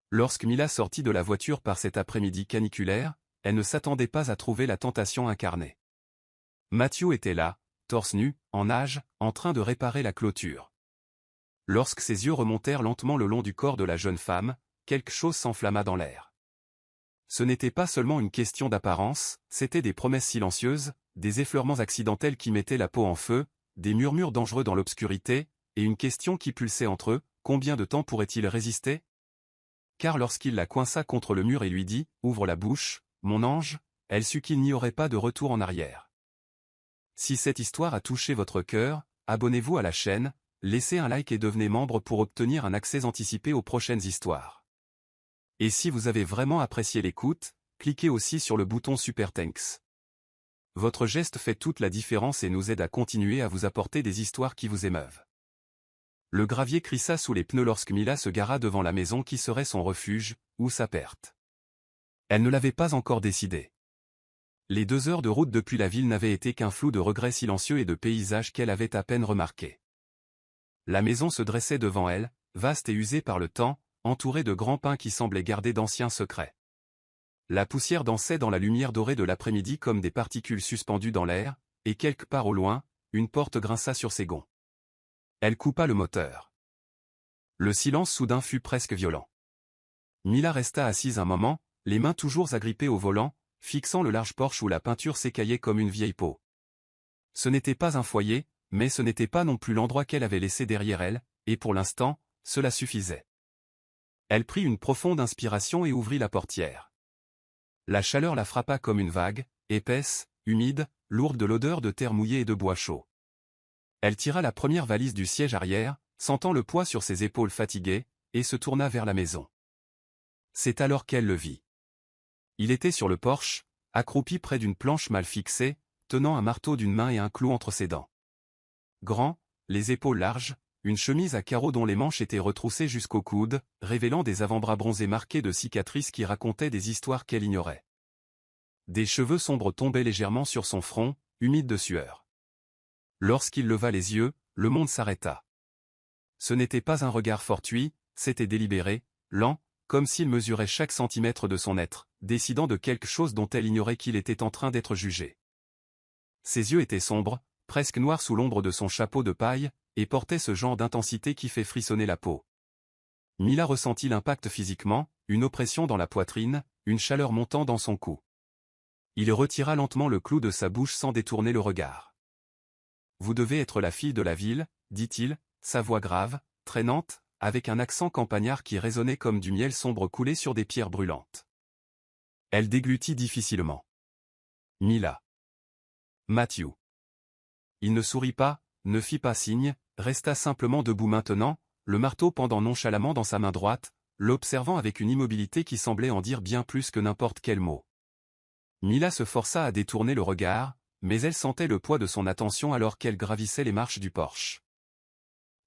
Lorsque Mila sortit de la voiture par cet après-midi caniculaire, elle ne s'attendait pas à trouver la tentation incarnée. Matthew était là, torse nu, en nage, en train de réparer la clôture. Lorsque ses yeux remontèrent lentement le long du corps de la jeune femme, quelque chose s'enflamma dans l'air. Ce n'était pas seulement une question d'apparence, c'étaient des promesses silencieuses, des effleurements accidentels qui mettaient la peau en feu, des murmures dangereux dans l'obscurité, et une question qui pulsait entre eux, combien de temps pourrait-il résister? Car lorsqu'il la coinça contre le mur et lui dit « Ouvre la bouche, mon ange », elle sut qu'il n'y aurait pas de retour en arrière. Si cette histoire a touché votre cœur, abonnez-vous à la chaîne, laissez un like et devenez membre pour obtenir un accès anticipé aux prochaines histoires. Et si vous avez vraiment apprécié l'écoute, cliquez aussi sur le bouton Super Thanks. Votre geste fait toute la différence et nous aide à continuer à vous apporter des histoires qui vous émeuvent. Le gravier crissa sous les pneus lorsque Mila se gara devant la maison qui serait son refuge, ou sa perte. Elle ne l'avait pas encore décidé. Les 2 heures de route depuis la ville n'avaient été qu'un flou de regrets silencieux et de paysages qu'elle avait à peine remarqués. La maison se dressait devant elle, vaste et usée par le temps, entourée de grands pins qui semblaient garder d'anciens secrets. La poussière dansait dans la lumière dorée de l'après-midi comme des particules suspendues dans l'air, et quelque part au loin, une porte grinça sur ses gonds. Elle coupa le moteur. Le silence soudain fut presque violent. Mila resta assise un moment, les mains toujours agrippées au volant, fixant le large porche où la peinture s'écaillait comme une vieille peau. Ce n'était pas un foyer, mais ce n'était pas non plus l'endroit qu'elle avait laissé derrière elle, et pour l'instant, cela suffisait. Elle prit une profonde inspiration et ouvrit la portière. La chaleur la frappa comme une vague, épaisse, humide, lourde de l'odeur de terre mouillée et de bois chaud. Elle tira la première valise du siège arrière, sentant le poids sur ses épaules fatiguées, et se tourna vers la maison. C'est alors qu'elle le vit. Il était sur le porche, accroupi près d'une planche mal fixée, tenant un marteau d'une main et un clou entre ses dents. Grand, les épaules larges, une chemise à carreaux dont les manches étaient retroussées jusqu'au coude, révélant des avant-bras bronzés marqués de cicatrices qui racontaient des histoires qu'elle ignorait. Des cheveux sombres tombaient légèrement sur son front, humide de sueur. Lorsqu'il leva les yeux, le monde s'arrêta. Ce n'était pas un regard fortuit, c'était délibéré, lent, comme s'il mesurait chaque centimètre de son être, décidant de quelque chose dont elle ignorait qu'il était en train d'être jugé. Ses yeux étaient sombres, presque noirs sous l'ombre de son chapeau de paille, et portaient ce genre d'intensité qui fait frissonner la peau. Mila ressentit l'impact physiquement, une oppression dans la poitrine, une chaleur montant dans son cou. Il retira lentement le clou de sa bouche sans détourner le regard. « Vous devez être la fille de la ville, » dit-il, sa voix grave, traînante, avec un accent campagnard qui résonnait comme du miel sombre coulé sur des pierres brûlantes. Elle déglutit difficilement. Mila. Matthew. Il ne sourit pas, ne fit pas signe, resta simplement debout maintenant, le marteau pendant nonchalamment dans sa main droite, l'observant avec une immobilité qui semblait en dire bien plus que n'importe quel mot. Mila se força à détourner le regard, mais elle sentait le poids de son attention alors qu'elle gravissait les marches du porche.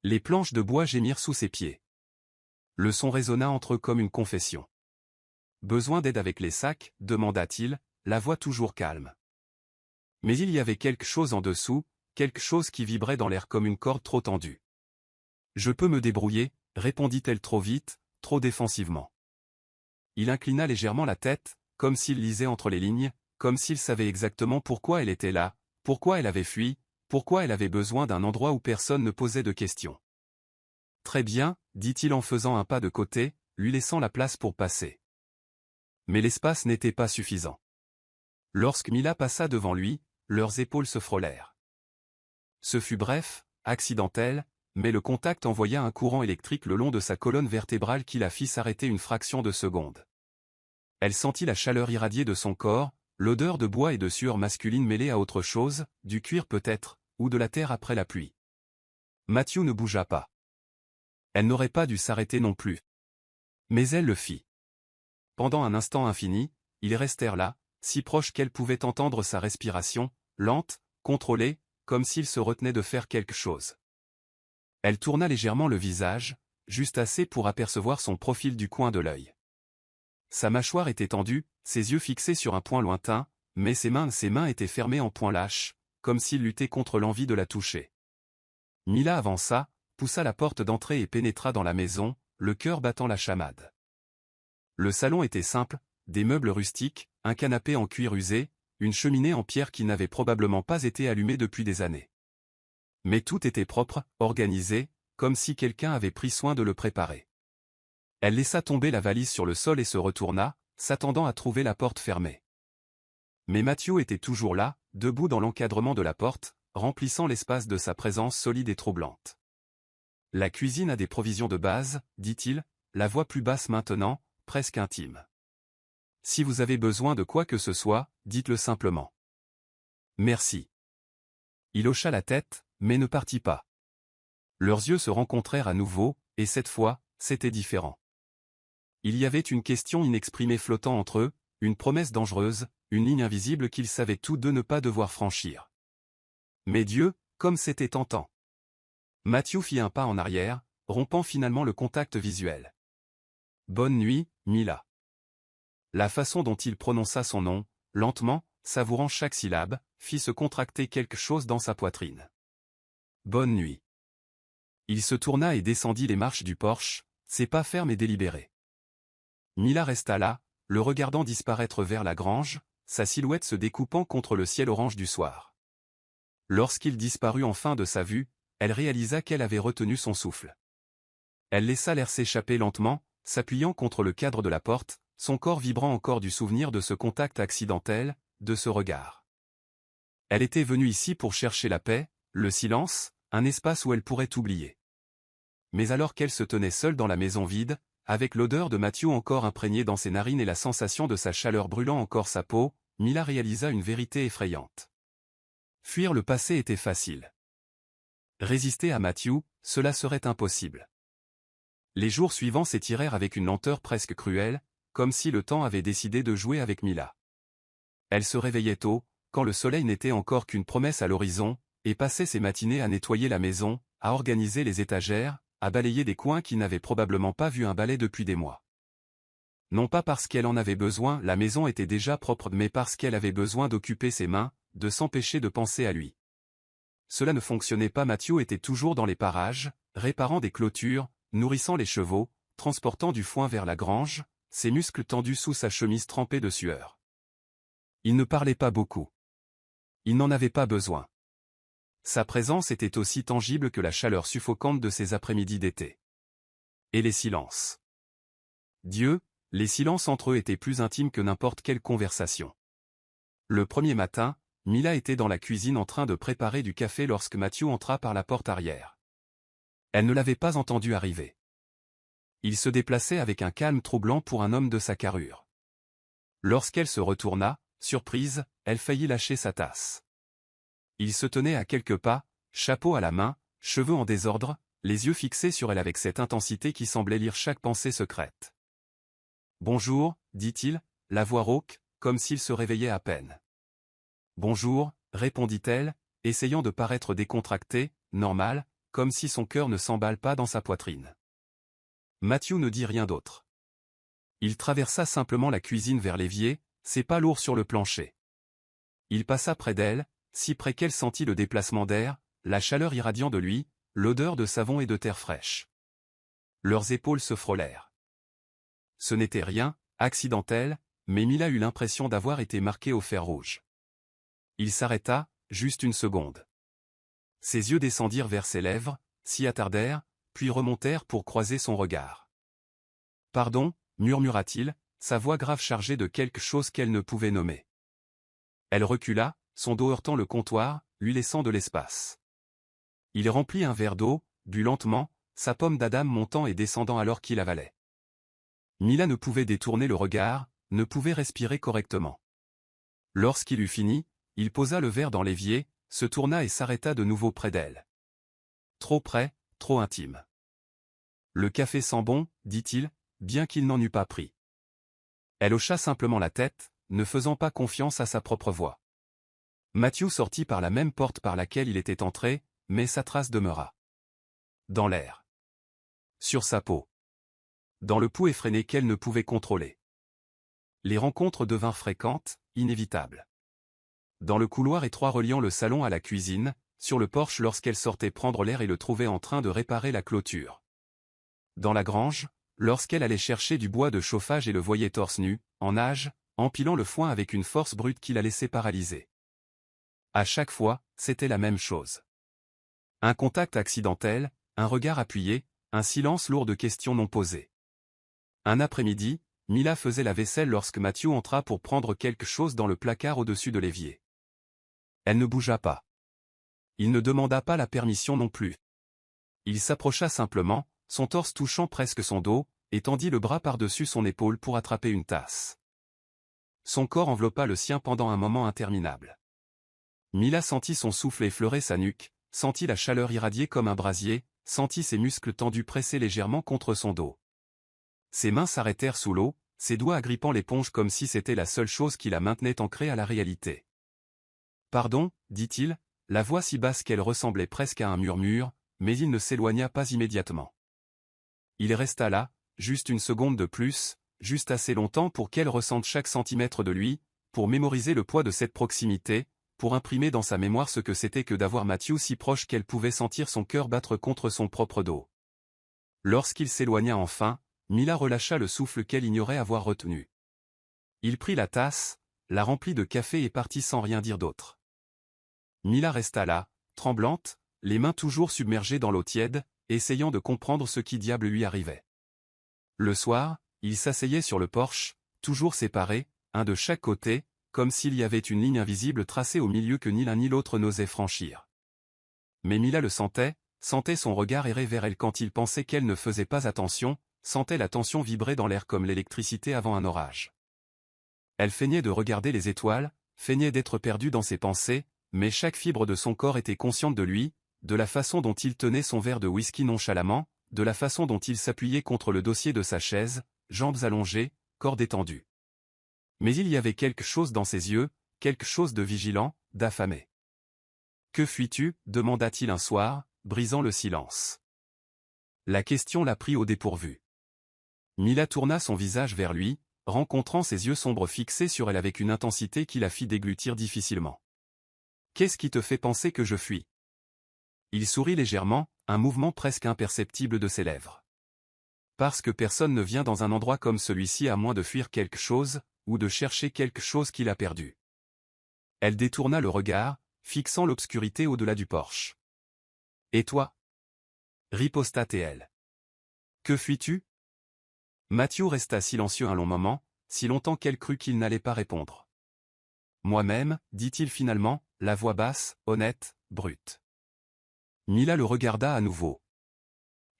Les planches de bois gémirent sous ses pieds. Le son résonna entre eux comme une confession. « Besoin d'aide avec les sacs ?» demanda-t-il, la voix toujours calme. Mais il y avait quelque chose en dessous, quelque chose qui vibrait dans l'air comme une corde trop tendue. « Je peux me débrouiller » répondit-elle trop vite, trop défensivement. Il inclina légèrement la tête, comme s'il lisait entre les lignes, comme s'il savait exactement pourquoi elle était là, pourquoi elle avait fui, pourquoi elle avait besoin d'un endroit où personne ne posait de questions. « Très bien, » dit-il en faisant un pas de côté, lui laissant la place pour passer. Mais l'espace n'était pas suffisant. Lorsque Mila passa devant lui, leurs épaules se frôlèrent. Ce fut bref, accidentel, mais le contact envoya un courant électrique le long de sa colonne vertébrale qui la fit s'arrêter une fraction de seconde. Elle sentit la chaleur irradiée de son corps, l'odeur de bois et de sueur masculine mêlée à autre chose, du cuir peut-être, ou de la terre après la pluie. Matthew ne bougea pas. Elle n'aurait pas dû s'arrêter non plus. Mais elle le fit. Pendant un instant infini, ils restèrent là, si proches qu'elle pouvait entendre sa respiration, lente, contrôlée, comme s'il se retenait de faire quelque chose. Elle tourna légèrement le visage, juste assez pour apercevoir son profil du coin de l'œil. Sa mâchoire était tendue, ses yeux fixés sur un point lointain, mais ses mains étaient fermées en poing lâche, comme s'il luttait contre l'envie de la toucher. Mila avança, poussa la porte d'entrée et pénétra dans la maison, le cœur battant la chamade. Le salon était simple, des meubles rustiques, un canapé en cuir usé, une cheminée en pierre qui n'avait probablement pas été allumée depuis des années. Mais tout était propre, organisé, comme si quelqu'un avait pris soin de le préparer. Elle laissa tomber la valise sur le sol et se retourna, s'attendant à trouver la porte fermée. Mais Matthew était toujours là, debout dans l'encadrement de la porte, remplissant l'espace de sa présence solide et troublante. « La cuisine a des provisions de base, dit-il, la voix plus basse maintenant, presque intime. Si vous avez besoin de quoi que ce soit, dites-le simplement. Merci. » Il hocha la tête, mais ne partit pas. Leurs yeux se rencontrèrent à nouveau, et cette fois, c'était différent. Il y avait une question inexprimée flottant entre eux, une promesse dangereuse, une ligne invisible qu'ils savaient tous deux ne pas devoir franchir. Mais Dieu, comme c'était tentant. Matthew fit un pas en arrière, rompant finalement le contact visuel. « Bonne nuit, Mila. » La façon dont il prononça son nom, lentement, savourant chaque syllabe, fit se contracter quelque chose dans sa poitrine. « Bonne nuit. » Il se tourna et descendit les marches du porche, ses pas fermes et délibérés. Mila resta là, le regardant disparaître vers la grange, sa silhouette se découpant contre le ciel orange du soir. Lorsqu'il disparut enfin de sa vue, elle réalisa qu'elle avait retenu son souffle. Elle laissa l'air s'échapper lentement, s'appuyant contre le cadre de la porte, son corps vibrant encore du souvenir de ce contact accidentel, de ce regard. Elle était venue ici pour chercher la paix, le silence, un espace où elle pourrait oublier. Mais alors qu'elle se tenait seule dans la maison vide, avec l'odeur de Matthew encore imprégnée dans ses narines et la sensation de sa chaleur brûlant encore sa peau, Mila réalisa une vérité effrayante. Fuir le passé était facile. Résister à Matthew, cela serait impossible. Les jours suivants s'étirèrent avec une lenteur presque cruelle, comme si le temps avait décidé de jouer avec Mila. Elle se réveillait tôt, quand le soleil n'était encore qu'une promesse à l'horizon, et passait ses matinées à nettoyer la maison, à organiser les étagères, à balayer des coins qui n'avaient probablement pas vu un balai depuis des mois. Non pas parce qu'elle en avait besoin, la maison était déjà propre, mais parce qu'elle avait besoin d'occuper ses mains, de s'empêcher de penser à lui. Cela ne fonctionnait pas. Matthew était toujours dans les parages, réparant des clôtures, nourrissant les chevaux, transportant du foin vers la grange, ses muscles tendus sous sa chemise trempée de sueur. Il ne parlait pas beaucoup. Il n'en avait pas besoin. Sa présence était aussi tangible que la chaleur suffocante de ces après-midi d'été. Et les silences. Dieu, les silences entre eux étaient plus intimes que n'importe quelle conversation. Le premier matin, Mila était dans la cuisine en train de préparer du café lorsque Matthew entra par la porte arrière. Elle ne l'avait pas entendu arriver. Il se déplaçait avec un calme troublant pour un homme de sa carrure. Lorsqu'elle se retourna, surprise, elle faillit lâcher sa tasse. Il se tenait à quelques pas, chapeau à la main, cheveux en désordre, les yeux fixés sur elle avec cette intensité qui semblait lire chaque pensée secrète. « Bonjour, dit-il, la voix rauque, comme s'il se réveillait à peine. « Bonjour, répondit-elle, essayant de paraître décontractée, normale, comme si son cœur ne s'emballe pas dans sa poitrine. Matthew ne dit rien d'autre. Il traversa simplement la cuisine vers l'évier, ses pas lourds sur le plancher. Il passa près d'elle, si près qu'elle sentit le déplacement d'air, la chaleur irradiant de lui, l'odeur de savon et de terre fraîche. Leurs épaules se frôlèrent. Ce n'était rien, accidentel, mais Mila eut l'impression d'avoir été marquée au fer rouge. Il s'arrêta, juste une seconde. Ses yeux descendirent vers ses lèvres, s'y attardèrent, puis remontèrent pour croiser son regard. « Pardon » murmura-t-il, sa voix grave chargée de quelque chose qu'elle ne pouvait nommer. Elle recula, son dos heurtant le comptoir, lui laissant de l'espace. Il remplit un verre d'eau, but lentement, sa pomme d'Adam montant et descendant alors qu'il avalait. Mila ne pouvait détourner le regard, ne pouvait respirer correctement. Lorsqu'il eut fini, il posa le verre dans l'évier, se tourna et s'arrêta de nouveau près d'elle. Trop près, trop intime. « Le café sent bon, dit-il, bien qu'il n'en eût pas pris. Elle hocha simplement la tête, ne faisant pas confiance à sa propre voix. Matthew sortit par la même porte par laquelle il était entré, mais sa trace demeura. Dans l'air. Sur sa peau. Dans le pouls effréné qu'elle ne pouvait contrôler. Les rencontres devinrent fréquentes, inévitables. Dans le couloir étroit reliant le salon à la cuisine, sur le porche lorsqu'elle sortait prendre l'air et le trouvait en train de réparer la clôture. Dans la grange, lorsqu'elle allait chercher du bois de chauffage et le voyait torse nu, en nage, empilant le foin avec une force brute qui la laissait paralysée. À chaque fois, c'était la même chose. Un contact accidentel, un regard appuyé, un silence lourd de questions non posées. Un après-midi, Mila faisait la vaisselle lorsque Matthew entra pour prendre quelque chose dans le placard au-dessus de l'évier. Elle ne bougea pas. Il ne demanda pas la permission non plus. Il s'approcha simplement, son torse touchant presque son dos, et tendit le bras par-dessus son épaule pour attraper une tasse. Son corps enveloppa le sien pendant un moment interminable. Mila sentit son souffle effleurer sa nuque, sentit la chaleur irradier comme un brasier, sentit ses muscles tendus presser légèrement contre son dos. Ses mains s'arrêtèrent sous l'eau, ses doigts agrippant l'éponge comme si c'était la seule chose qui la maintenait ancrée à la réalité. « Pardon, dit-il, la voix si basse qu'elle ressemblait presque à un murmure, mais il ne s'éloigna pas immédiatement. Il resta là, juste une seconde de plus, juste assez longtemps pour qu'elle ressente chaque centimètre de lui, pour mémoriser le poids de cette proximité, pour imprimer dans sa mémoire ce que c'était que d'avoir Matthew si proche qu'elle pouvait sentir son cœur battre contre son propre dos. Lorsqu'il s'éloigna enfin, Mila relâcha le souffle qu'elle ignorait avoir retenu. Il prit la tasse, la remplit de café et partit sans rien dire d'autre. Mila resta là, tremblante, les mains toujours submergées dans l'eau tiède, essayant de comprendre ce qui diable lui arrivait. Le soir, il s'asseyait sur le porche, toujours séparés, un de chaque côté, comme s'il y avait une ligne invisible tracée au milieu que ni l'un ni l'autre n'osait franchir. Mais Mila le sentait son regard errer vers elle quand il pensait qu'elle ne faisait pas attention, sentait la tension vibrer dans l'air comme l'électricité avant un orage. Elle feignait de regarder les étoiles, feignait d'être perdue dans ses pensées, mais chaque fibre de son corps était consciente de lui, de la façon dont il tenait son verre de whisky nonchalamment, de la façon dont il s'appuyait contre le dossier de sa chaise, jambes allongées, corps détendu. Mais il y avait quelque chose dans ses yeux, quelque chose de vigilant, d'affamé. « Que fuis-tu » demanda-t-il un soir, brisant le silence. La question la prit au dépourvu. Mila tourna son visage vers lui, rencontrant ses yeux sombres fixés sur elle avec une intensité qui la fit déglutir difficilement. « Qu'est-ce qui te fait penser que je fuis » Il sourit légèrement, un mouvement presque imperceptible de ses lèvres. « Parce que personne ne vient dans un endroit comme celui-ci à moins de fuir quelque chose, ou de chercher quelque chose qu'il a perdu. » Elle détourna le regard, fixant l'obscurité au-delà du porche. « Et toi » riposta-t-elle. « Que fuis-tu » Matthew resta silencieux un long moment, si longtemps qu'elle crut qu'il n'allait pas répondre. « Moi-même, dit-il finalement, la voix basse, honnête, brute. Mila le regarda à nouveau.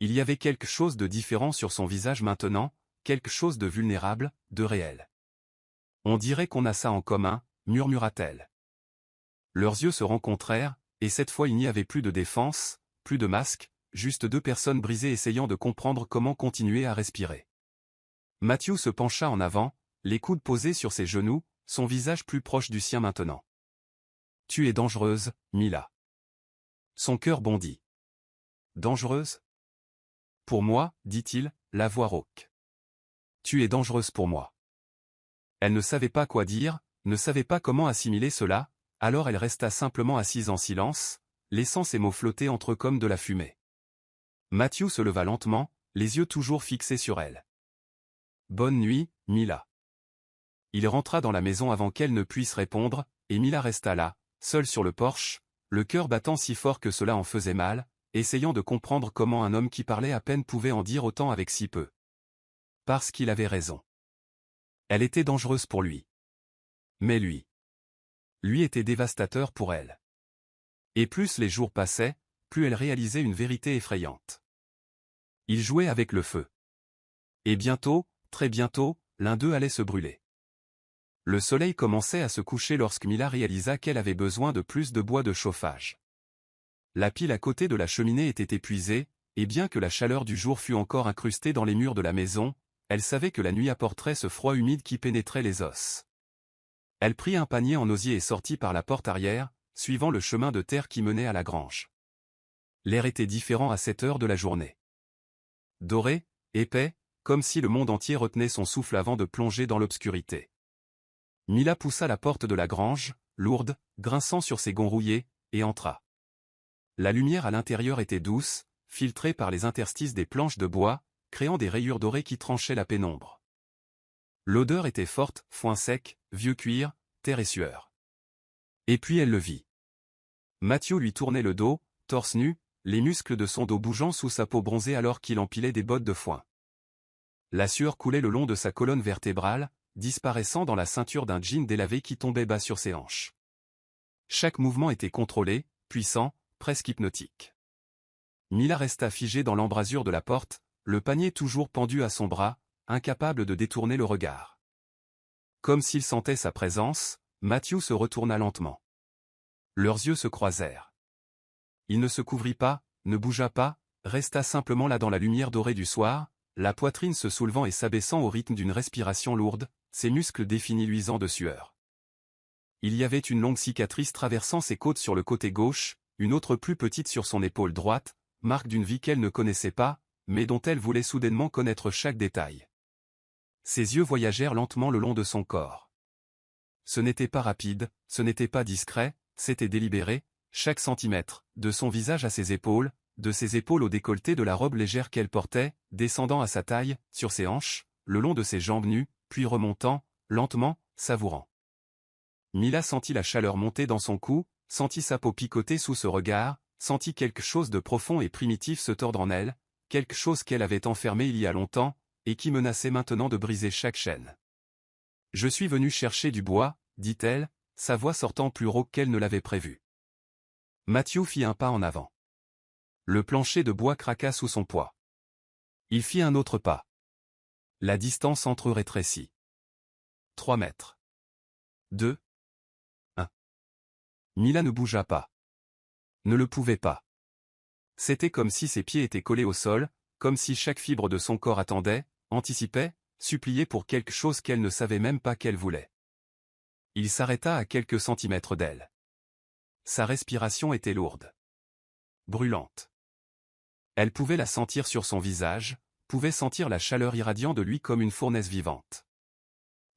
Il y avait quelque chose de différent sur son visage maintenant, quelque chose de vulnérable, de réel. « On dirait qu'on a ça en commun, murmura-t-elle. Leurs yeux se rencontrèrent, et cette fois il n'y avait plus de défense, plus de masque, juste deux personnes brisées essayant de comprendre comment continuer à respirer. Matthew se pencha en avant, les coudes posés sur ses genoux, son visage plus proche du sien maintenant. « Tu es dangereuse, Mila. » Son cœur bondit. « Dangereuse » Pour moi, dit-il, la voix rauque. « Tu es dangereuse pour moi. » Elle ne savait pas quoi dire, ne savait pas comment assimiler cela, alors elle resta simplement assise en silence, laissant ses mots flotter entre eux comme de la fumée. Matthew se leva lentement, les yeux toujours fixés sur elle. « Bonne nuit, Mila. » Il rentra dans la maison avant qu'elle ne puisse répondre, et Mila resta là, seule sur le porche, le cœur battant si fort que cela en faisait mal, essayant de comprendre comment un homme qui parlait à peine pouvait en dire autant avec si peu. Parce qu'il avait raison. Elle était dangereuse pour lui. Mais lui était dévastateur pour elle. Et plus les jours passaient, plus elle réalisait une vérité effrayante. Il jouait avec le feu. Et bientôt, très bientôt, l'un d'eux allait se brûler. Le soleil commençait à se coucher lorsque Mila réalisa qu'elle avait besoin de plus de bois de chauffage. La pile à côté de la cheminée était épuisée, et bien que la chaleur du jour fût encore incrustée dans les murs de la maison, elle savait que la nuit apporterait ce froid humide qui pénétrait les os. Elle prit un panier en osier et sortit par la porte arrière, suivant le chemin de terre qui menait à la grange. L'air était différent à cette heure de la journée. Doré, épais, comme si le monde entier retenait son souffle avant de plonger dans l'obscurité. Mila poussa la porte de la grange, lourde, grinçant sur ses gonds rouillés, et entra. La lumière à l'intérieur était douce, filtrée par les interstices des planches de bois, créant des rayures dorées qui tranchaient la pénombre. L'odeur était forte, foin sec, vieux cuir, terre et sueur. Et puis elle le vit. Matthew lui tournait le dos, torse nu, les muscles de son dos bougeant sous sa peau bronzée alors qu'il empilait des bottes de foin. La sueur coulait le long de sa colonne vertébrale, disparaissant dans la ceinture d'un jean délavé qui tombait bas sur ses hanches. Chaque mouvement était contrôlé, puissant, presque hypnotique. Mila resta figée dans l'embrasure de la porte, le panier toujours pendu à son bras, incapable de détourner le regard. Comme s'il sentait sa présence, Matthew se retourna lentement. Leurs yeux se croisèrent. Il ne se couvrit pas, ne bougea pas, resta simplement là dans la lumière dorée du soir, la poitrine se soulevant et s'abaissant au rythme d'une respiration lourde, ses muscles définis luisants de sueur. Il y avait une longue cicatrice traversant ses côtes sur le côté gauche, une autre plus petite sur son épaule droite, marque d'une vie qu'elle ne connaissait pas, mais dont elle voulait soudainement connaître chaque détail. Ses yeux voyagèrent lentement le long de son corps. Ce n'était pas rapide, ce n'était pas discret, c'était délibéré, chaque centimètre, de son visage à ses épaules, de ses épaules au décolleté de la robe légère qu'elle portait, descendant à sa taille, sur ses hanches, le long de ses jambes nues, puis remontant, lentement, savourant. Mila sentit la chaleur monter dans son cou, sentit sa peau picoter sous ce regard, sentit quelque chose de profond et primitif se tordre en elle, quelque chose qu'elle avait enfermé il y a longtemps, et qui menaçait maintenant de briser chaque chaîne. « Je suis venue chercher du bois, dit-elle, sa voix sortant plus rauque qu'elle ne l'avait prévu. Matthew fit un pas en avant. Le plancher de bois craqua sous son poids. Il fit un autre pas. La distance entre eux rétrécit. 3 mètres. 2. 1. Mila ne bougea pas. Ne le pouvait pas. C'était comme si ses pieds étaient collés au sol, comme si chaque fibre de son corps attendait, anticipait, suppliait pour quelque chose qu'elle ne savait même pas qu'elle voulait. Il s'arrêta à quelques centimètres d'elle. Sa respiration était lourde. Brûlante. Elle pouvait la sentir sur son visage, pouvait sentir la chaleur irradiant de lui comme une fournaise vivante.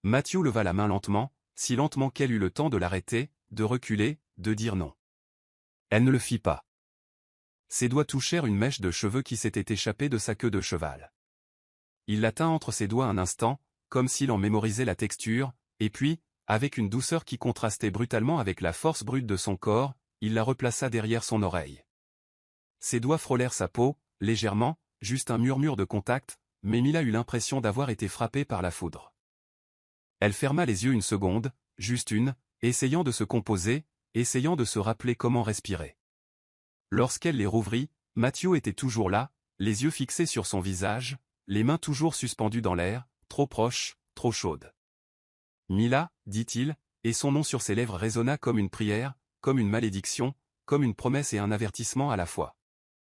Matthew leva la main lentement, si lentement qu'elle eut le temps de l'arrêter, de reculer, de dire non. Elle ne le fit pas. Ses doigts touchèrent une mèche de cheveux qui s'était échappée de sa queue de cheval. Il la tint entre ses doigts un instant, comme s'il en mémorisait la texture, et puis, avec une douceur qui contrastait brutalement avec la force brute de son corps, il la replaça derrière son oreille. Ses doigts frôlèrent sa peau, légèrement, juste un murmure de contact, mais Mila eut l'impression d'avoir été frappée par la foudre. Elle ferma les yeux une seconde, juste une, essayant de se composer, essayant de se rappeler comment respirer. Lorsqu'elle les rouvrit, Matthew était toujours là, les yeux fixés sur son visage, les mains toujours suspendues dans l'air, trop proches, trop chaudes. « Mila » dit-il, et son nom sur ses lèvres résonna comme une prière, comme une malédiction, comme une promesse et un avertissement à la fois.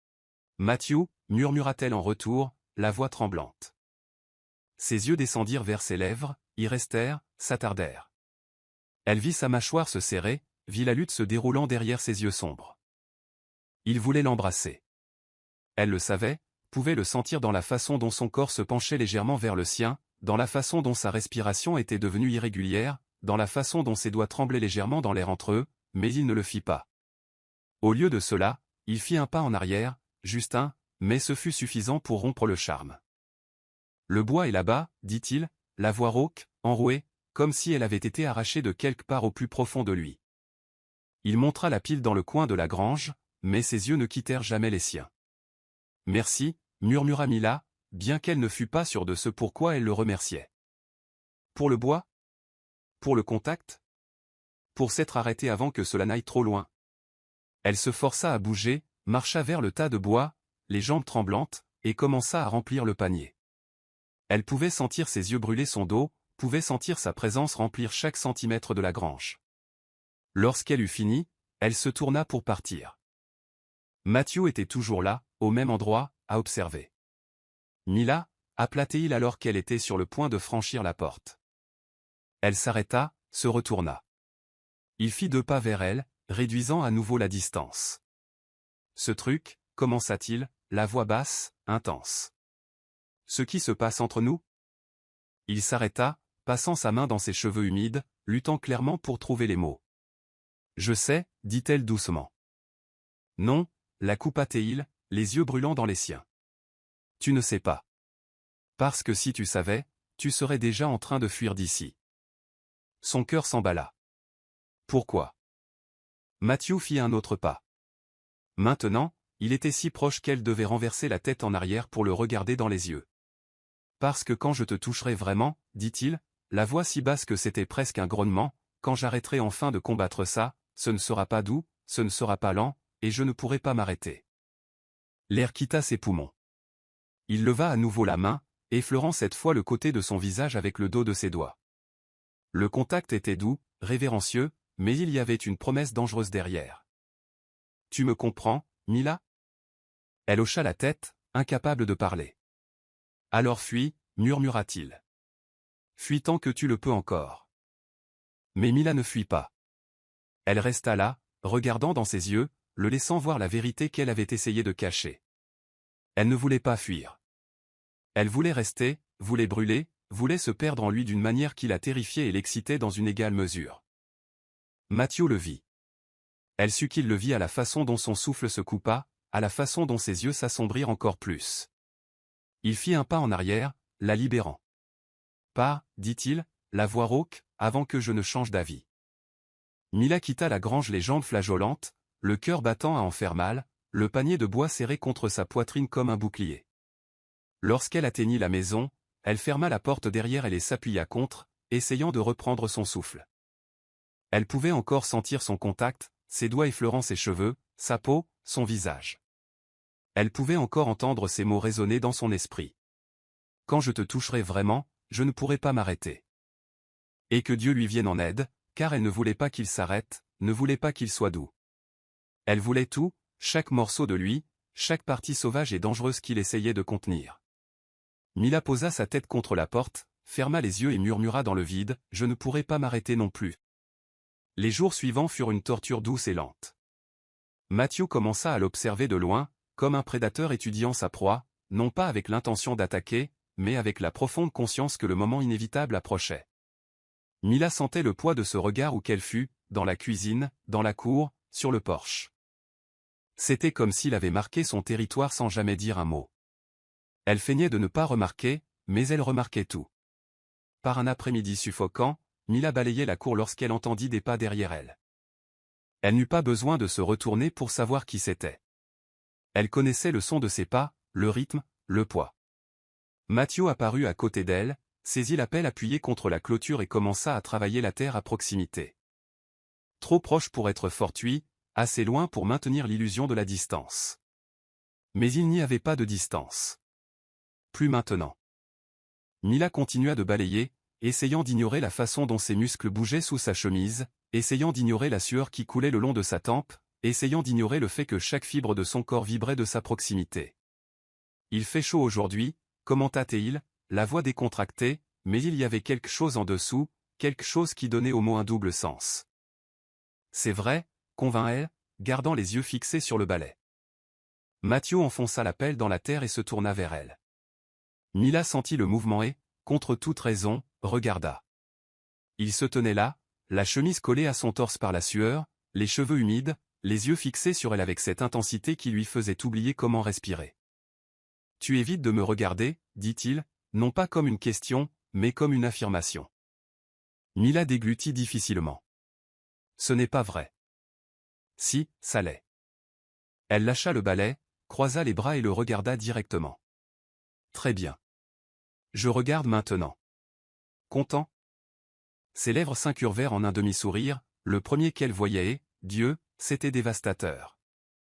« Matthew » murmura-t-elle en retour, la voix tremblante. Ses yeux descendirent vers ses lèvres, y restèrent, s'attardèrent. Elle vit sa mâchoire se serrer, vit la lutte se déroulant derrière ses yeux sombres. Il voulait l'embrasser. Elle le savait, pouvait le sentir dans la façon dont son corps se penchait légèrement vers le sien, dans la façon dont sa respiration était devenue irrégulière, dans la façon dont ses doigts tremblaient légèrement dans l'air entre eux, mais il ne le fit pas. Au lieu de cela, il fit un pas en arrière, juste un, mais ce fut suffisant pour rompre le charme. « Le bois est là-bas, dit-il, la voix rauque, enrouée, comme si elle avait été arrachée de quelque part au plus profond de lui. Il montra la pile dans le coin de la grange, mais ses yeux ne quittèrent jamais les siens. « Merci » murmura Mila, bien qu'elle ne fût pas sûre de ce pourquoi elle le remerciait. Pour le bois? Pour le contact? Pour s'être arrêtée avant que cela n'aille trop loin. Elle se força à bouger, marcha vers le tas de bois, les jambes tremblantes, et commença à remplir le panier. Elle pouvait sentir ses yeux brûler son dos, pouvait sentir sa présence remplir chaque centimètre de la grange. Lorsqu'elle eut fini, elle se tourna pour partir. Matthew était toujours là, au même endroit, à observer. Mila, appela-t-il alors qu'elle était sur le point de franchir la porte. Elle s'arrêta, se retourna. Il fit 2 pas vers elle, réduisant à nouveau la distance. « Ce truc » commença-t-il, la voix basse, intense. « Ce qui se passe entre nous ?» Il s'arrêta, passant sa main dans ses cheveux humides, luttant clairement pour trouver les mots. « Je sais » dit-elle doucement. « Non » la coupa-t-il, les yeux brûlants dans les siens. « Tu ne sais pas. Parce que si tu savais, tu serais déjà en train de fuir d'ici. Son cœur s'emballa. Pourquoi? Matthew fit un autre pas. Maintenant, il était si proche qu'elle devait renverser la tête en arrière pour le regarder dans les yeux. Parce que quand je te toucherai vraiment, dit-il, la voix si basse que c'était presque un grognement, quand j'arrêterai enfin de combattre ça, ce ne sera pas doux, ce ne sera pas lent, et je ne pourrai pas m'arrêter. L'air quitta ses poumons. Il leva à nouveau la main, effleurant cette fois le côté de son visage avec le dos de ses doigts. Le contact était doux, révérencieux, mais il y avait une promesse dangereuse derrière. « Tu me comprends, Mila ?» Elle hocha la tête, incapable de parler. « Alors fuis, murmura-t-il. Fuis tant que tu le peux encore. » Mais Mila ne fuit pas. Elle resta là, regardant dans ses yeux, le laissant voir la vérité qu'elle avait essayé de cacher. Elle ne voulait pas fuir. Elle voulait rester, voulait brûler, voulait se perdre en lui d'une manière qui la terrifiait et l'excitait dans une égale mesure. Matthew le vit. Elle sut qu'il le vit à la façon dont son souffle se coupa, à la façon dont ses yeux s'assombrirent encore plus. Il fit un pas en arrière, la libérant. « Pas, dit-il, la voix rauque, avant que je ne change d'avis. » Mila quitta la grange les jambes flageolantes, le cœur battant à en faire mal, le panier de bois serré contre sa poitrine comme un bouclier. Lorsqu'elle atteignit la maison, elle ferma la porte derrière elle et s'appuya contre, essayant de reprendre son souffle. Elle pouvait encore sentir son contact, ses doigts effleurant ses cheveux, sa peau, son visage. Elle pouvait encore entendre ces mots résonner dans son esprit. « Quand je te toucherai vraiment, je ne pourrai pas m'arrêter. » Et que Dieu lui vienne en aide, car elle ne voulait pas qu'il s'arrête, ne voulait pas qu'il soit doux. Elle voulait tout, chaque morceau de lui, chaque partie sauvage et dangereuse qu'il essayait de contenir. Mila posa sa tête contre la porte, ferma les yeux et murmura dans le vide, « Je ne pourrai pas m'arrêter non plus. » Les jours suivants furent une torture douce et lente. Matthew commença à l'observer de loin, comme un prédateur étudiant sa proie, non pas avec l'intention d'attaquer, mais avec la profonde conscience que le moment inévitable approchait. Mila sentait le poids de ce regard où qu'elle fût, dans la cuisine, dans la cour, sur le porche. C'était comme s'il avait marqué son territoire sans jamais dire un mot. Elle feignait de ne pas remarquer, mais elle remarquait tout. Par un après-midi suffocant, Mila balayait la cour lorsqu'elle entendit des pas derrière elle. Elle n'eut pas besoin de se retourner pour savoir qui c'était. Elle connaissait le son de ses pas, le rythme, le poids. Matthew apparut à côté d'elle, saisit la pelle appuyée contre la clôture et commença à travailler la terre à proximité. Trop proche pour être fortuit, assez loin pour maintenir l'illusion de la distance. Mais il n'y avait pas de distance. Plus maintenant. Mila continua de balayer, essayant d'ignorer la façon dont ses muscles bougeaient sous sa chemise, essayant d'ignorer la sueur qui coulait le long de sa tempe, essayant d'ignorer le fait que chaque fibre de son corps vibrait de sa proximité. « Il fait chaud aujourd'hui » commenta-t-il, la voix décontractée, mais il y avait quelque chose en dessous, quelque chose qui donnait au mot un double sens. « C'est vrai » convint-elle, gardant les yeux fixés sur le balai. Matthew enfonça la pelle dans la terre et se tourna vers elle. Mila sentit le mouvement et, contre toute raison, regarda. Il se tenait là, la chemise collée à son torse par la sueur, les cheveux humides, les yeux fixés sur elle avec cette intensité qui lui faisait oublier comment respirer. « Tu évites de me regarder, dit-il, non pas comme une question, mais comme une affirmation. » Mila déglutit difficilement. « Ce n'est pas vrai. » « Si, ça l'est. » Elle lâcha le balai, croisa les bras et le regarda directement. « Très bien. Je regarde maintenant. Content ?» Ses lèvres s'incurvèrent en un demi-sourire, le premier qu'elle voyait et, Dieu, c'était dévastateur.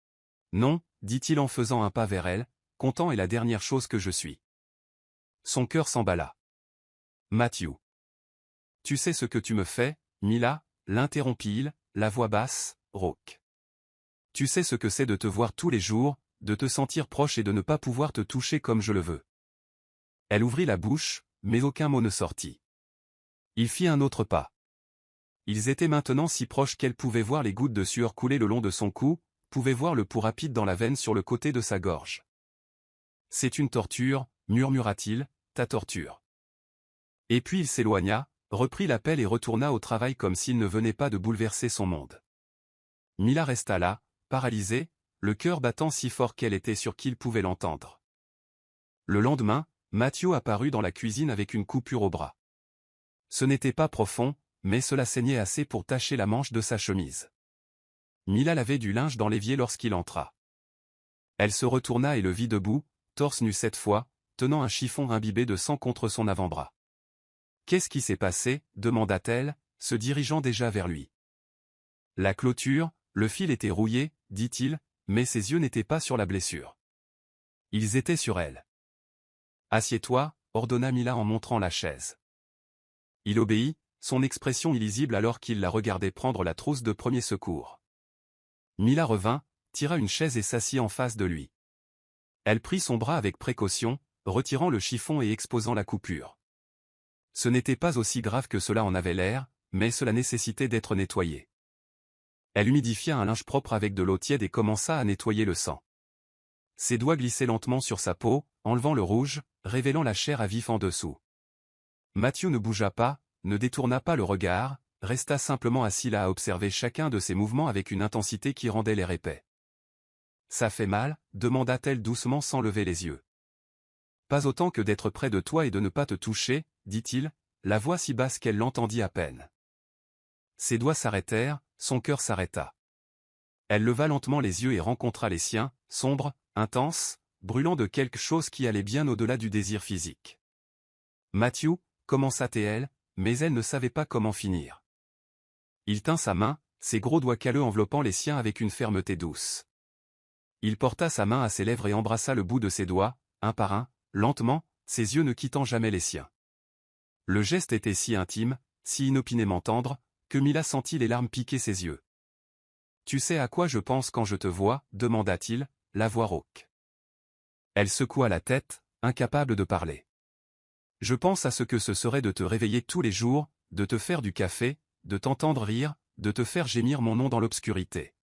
« Non, dit-il en faisant un pas vers elle, content est la dernière chose que je suis. » Son cœur s'emballa. « Matthew. »« Tu sais ce que tu me fais, Mila » l'interrompit-il, la voix basse, rauque. « Tu sais ce que c'est de te voir tous les jours, de te sentir proche et de ne pas pouvoir te toucher comme je le veux. » Elle ouvrit la bouche, mais aucun mot ne sortit. Il fit un autre pas. Ils étaient maintenant si proches qu'elle pouvait voir les gouttes de sueur couler le long de son cou, pouvait voir le pouls rapide dans la veine sur le côté de sa gorge. « C'est une torture, murmura-t-il, ta torture. » Et puis il s'éloigna, reprit la pelle et retourna au travail comme s'il ne venait pas de bouleverser son monde. Mila resta là, paralysée, le cœur battant si fort qu'elle était sûre qu'il pouvait l'entendre. Le lendemain, Matthew apparut dans la cuisine avec une coupure au bras. Ce n'était pas profond, mais cela saignait assez pour tacher la manche de sa chemise. Mila lavait du linge dans l'évier lorsqu'il entra. Elle se retourna et le vit debout, torse nu cette fois, tenant un chiffon imbibé de sang contre son avant-bras. « Qu'est-ce qui s'est passé » demanda-t-elle, se dirigeant déjà vers lui. La clôture, le fil était rouillé, dit-il, mais ses yeux n'étaient pas sur la blessure. Ils étaient sur elle. « Assieds-toi, ordonna Mila en montrant la chaise. Il obéit, son expression illisible alors qu'il la regardait prendre la trousse de premier secours. Mila revint, tira une chaise et s'assit en face de lui. Elle prit son bras avec précaution, retirant le chiffon et exposant la coupure. Ce n'était pas aussi grave que cela en avait l'air, mais cela nécessitait d'être nettoyé. Elle humidifia un linge propre avec de l'eau tiède et commença à nettoyer le sang. Ses doigts glissaient lentement sur sa peau, enlevant le rouge, révélant la chair à vif en dessous. Matthew ne bougea pas, ne détourna pas le regard, resta simplement assis là à observer chacun de ses mouvements avec une intensité qui rendait l'air épais. « Ça fait mal » demanda-t-elle doucement sans lever les yeux. « Pas autant que d'être près de toi et de ne pas te toucher, » dit-il, la voix si basse qu'elle l'entendit à peine. Ses doigts s'arrêtèrent, son cœur s'arrêta. Elle leva lentement les yeux et rencontra les siens, sombres, intenses, brûlant de quelque chose qui allait bien au-delà du désir physique. « Matthew » commença-t-elle, mais elle ne savait pas comment finir. Il tint sa main, ses gros doigts calleux enveloppant les siens avec une fermeté douce. Il porta sa main à ses lèvres et embrassa le bout de ses doigts, un par un, lentement, ses yeux ne quittant jamais les siens. Le geste était si intime, si inopinément tendre, que Mila sentit les larmes piquer ses yeux. « Tu sais à quoi je pense quand je te vois » demanda-t-il, la voix rauque. Elle secoua la tête, incapable de parler. « Je pense à ce que ce serait de te réveiller tous les jours, de te faire du café, de t'entendre rire, de te faire gémir mon nom dans l'obscurité. »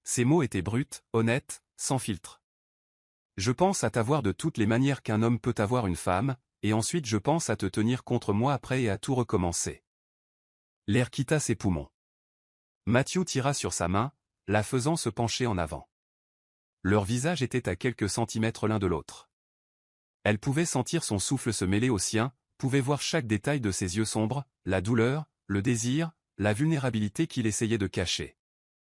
Ces mots étaient bruts, honnêtes, sans filtre. « Je pense à t'avoir de toutes les manières qu'un homme peut avoir une femme, et ensuite je pense à te tenir contre moi après et à tout recommencer. » L'air quitta ses poumons. Matthew tira sur sa main, la faisant se pencher en avant. Leurs visages étaient à quelques centimètres l'un de l'autre. Elle pouvait sentir son souffle se mêler au sien, pouvait voir chaque détail de ses yeux sombres, la douleur, le désir, la vulnérabilité qu'il essayait de cacher.